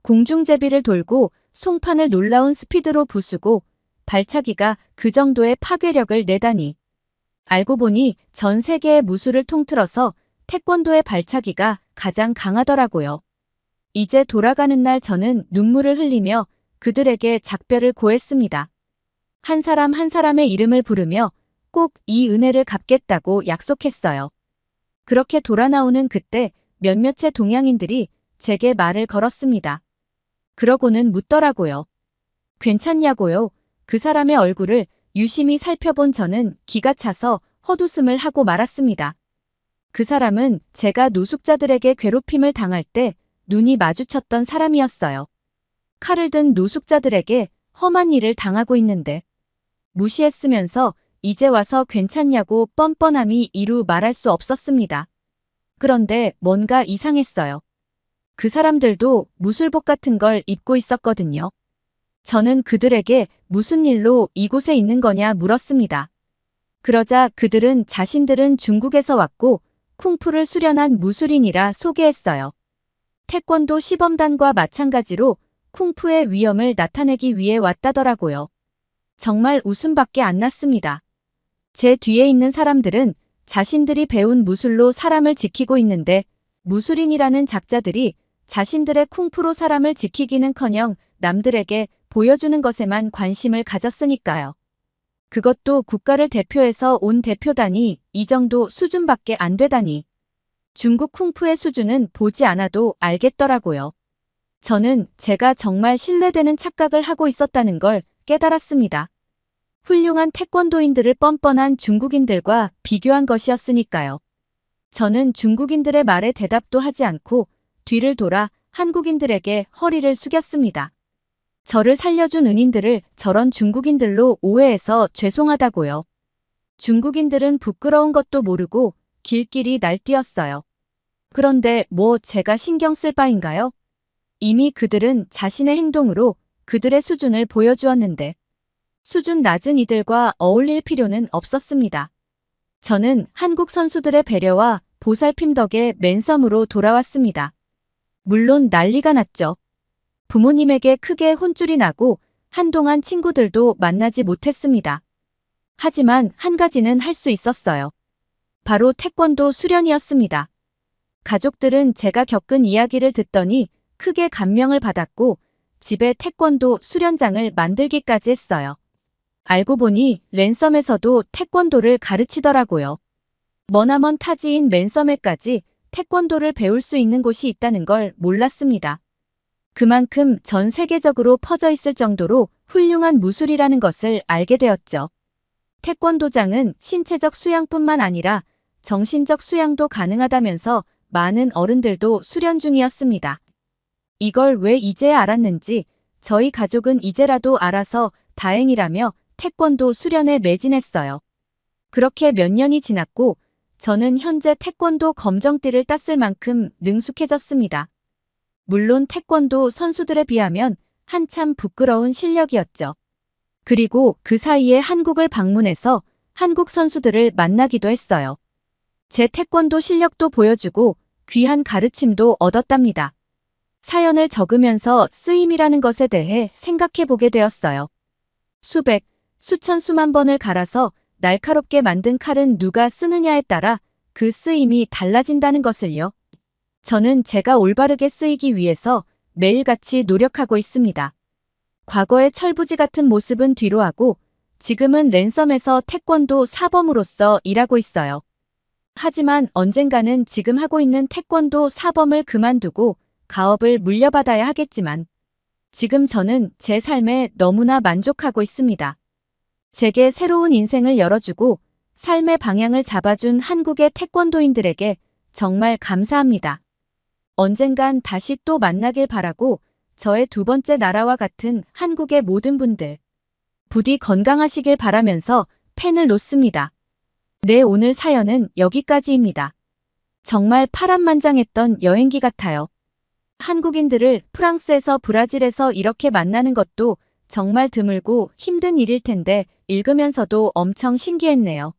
Speaker 1: 공중제비를 돌고 송판을 놀라운 스피드로 부수고 발차기가 그 정도의 파괴력을 내다니. 알고 보니 전 세계의 무술을 통틀어서 태권도의 발차기가 가장 강하더라고요. 이제 돌아가는 날 저는 눈물을 흘리며 그들에게 작별을 고했습니다. 한 사람 한 사람의 이름을 부르며 꼭 이 은혜를 갚겠다고 약속했어요. 그렇게 돌아 나오는 그때 몇몇의 동양인들이 제게 말을 걸었습니다. 그러고는 묻더라고요. 괜찮냐고요? 그 사람의 얼굴을 유심히 살펴본 저는 기가 차서 헛웃음을 하고 말았습니다. 그 사람은 제가 노숙자들에게 괴롭힘을 당할 때 눈이 마주쳤던 사람이었어요. 칼을 든 노숙자들에게 험한 일을 당하고 있는데 무시했으면서 이제 와서 괜찮냐고 뻔뻔함이 이루 말할 수 없었습니다. 그런데 뭔가 이상했어요. 그 사람들도 무술복 같은 걸 입고 있었거든요. 저는 그들에게 무슨 일로 이곳에 있는 거냐 물었습니다. 그러자 그들은 자신들은 중국에서 왔고 쿵푸를 수련한 무술인이라 소개했어요. 태권도 시범단과 마찬가지로 쿵푸의 위엄을 나타내기 위해 왔다더라고요. 정말 웃음밖에 안 났습니다. 제 뒤에 있는 사람들은 자신들이 배운 무술로 사람을 지키고 있는데 무술인이라는 작자들이 자신들의 쿵푸로 사람을 지키기는커녕 남들에게 보여주는 것에만 관심을 가졌으니까요. 그것도 국가를 대표해서 온 대표단이 이 정도 수준밖에 안 되다니. 중국 쿵푸의 수준은 보지 않아도 알겠더라고요. 저는 제가 정말 신뢰되는 착각을 하고 있었다는 걸 깨달았습니다. 훌륭한 태권도인들을 뻔뻔한 중국인들과 비교한 것이었으니까요. 저는 중국인들의 말에 대답도 하지 않고 뒤를 돌아 한국인들에게 허리를 숙였습니다. 저를 살려준 은인들을 저런 중국인들로 오해해서 죄송하다고요. 중국인들은 부끄러운 것도 모르고 길길이 날뛰었어요. 그런데 뭐 제가 신경 쓸 바인가요? 이미 그들은 자신의 행동으로 그들의 수준을 보여주었는데 수준 낮은 이들과 어울릴 필요는 없었습니다. 저는 한국 선수들의 배려와 보살핌 덕에 맨섬으로 돌아왔습니다. 물론 난리가 났죠. 부모님에게 크게 혼쭐이 나고 한동안 친구들도 만나지 못했습니다. 하지만 한 가지는 할 수 있었어요. 바로 태권도 수련이었습니다. 가족들은 제가 겪은 이야기를 듣더니 크게 감명을 받았고 집에 태권도 수련장을 만들기까지 했어요. 알고 보니 랜섬에서도 태권도를 가르치더라고요. 머나먼 타지인 맨섬에까지 태권도를 배울 수 있는 곳이 있다는 걸 몰랐습니다. 그만큼 전 세계적으로 퍼져 있을 정도로 훌륭한 무술이라는 것을 알게 되었죠. 태권도장은 신체적 수양뿐만 아니라 정신적 수양도 가능하다면서 많은 어른들도 수련 중이었습니다. 이걸 왜 이제 알았는지 저희 가족은 이제라도 알아서 다행이라며 태권도 수련에 매진했어요. 그렇게 몇 년이 지났고 저는 현재 태권도 검정띠를 땄을 만큼 능숙해졌습니다. 물론 태권도 선수들에 비하면 한참 부끄러운 실력이었죠. 그리고 그 사이에 한국을 방문해서 한국 선수들을 만나기도 했어요. 제 태권도 실력도 보여주고 귀한 가르침도 얻었답니다. 사연을 적으면서 쓰임이라는 것에 대해 생각해 보게 되었어요. 수백, 수천 수만 번을 갈아서 날카롭게 만든 칼은 누가 쓰느냐에 따라 그 쓰임이 달라진다는 것을요. 저는 제가 올바르게 쓰이기 위해서 매일같이 노력하고 있습니다. 과거의 철부지 같은 모습은 뒤로하고 지금은 랜섬에서 태권도 사범으로서 일하고 있어요. 하지만 언젠가는 지금 하고 있는 태권도 사범을 그만두고 가업을 물려받아야 하겠지만 지금 저는 제 삶에 너무나 만족하고 있습니다. 제게 새로운 인생을 열어주고 삶의 방향을 잡아준 한국의 태권도인들에게 정말 감사합니다. 언젠간 다시 또 만나길 바라고 저의 두 번째 나라와 같은 한국의 모든 분들 부디 건강하시길 바라면서 펜을 놓습니다. 네, 오늘 사연은 여기까지입니다. 정말 파란만장했던 여행기 같아요. 한국인들을 프랑스에서 브라질에서 이렇게 만나는 것도 정말 드물고 힘든 일일 텐데 읽으면서도 엄청 신기했네요.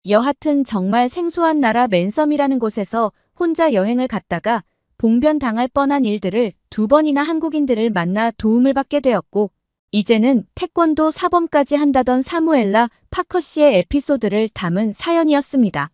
Speaker 1: 여하튼 정말 생소한 나라 맨섬이라는 곳에서 혼자 여행을 갔다가 봉변당할 뻔한 일들을 두 번이나 한국인들을 만나 도움을 받게 되었고 이제는 태권도 사범까지 한다던 사무엘라 파커 씨의 에피소드를 담은 사연이었습니다.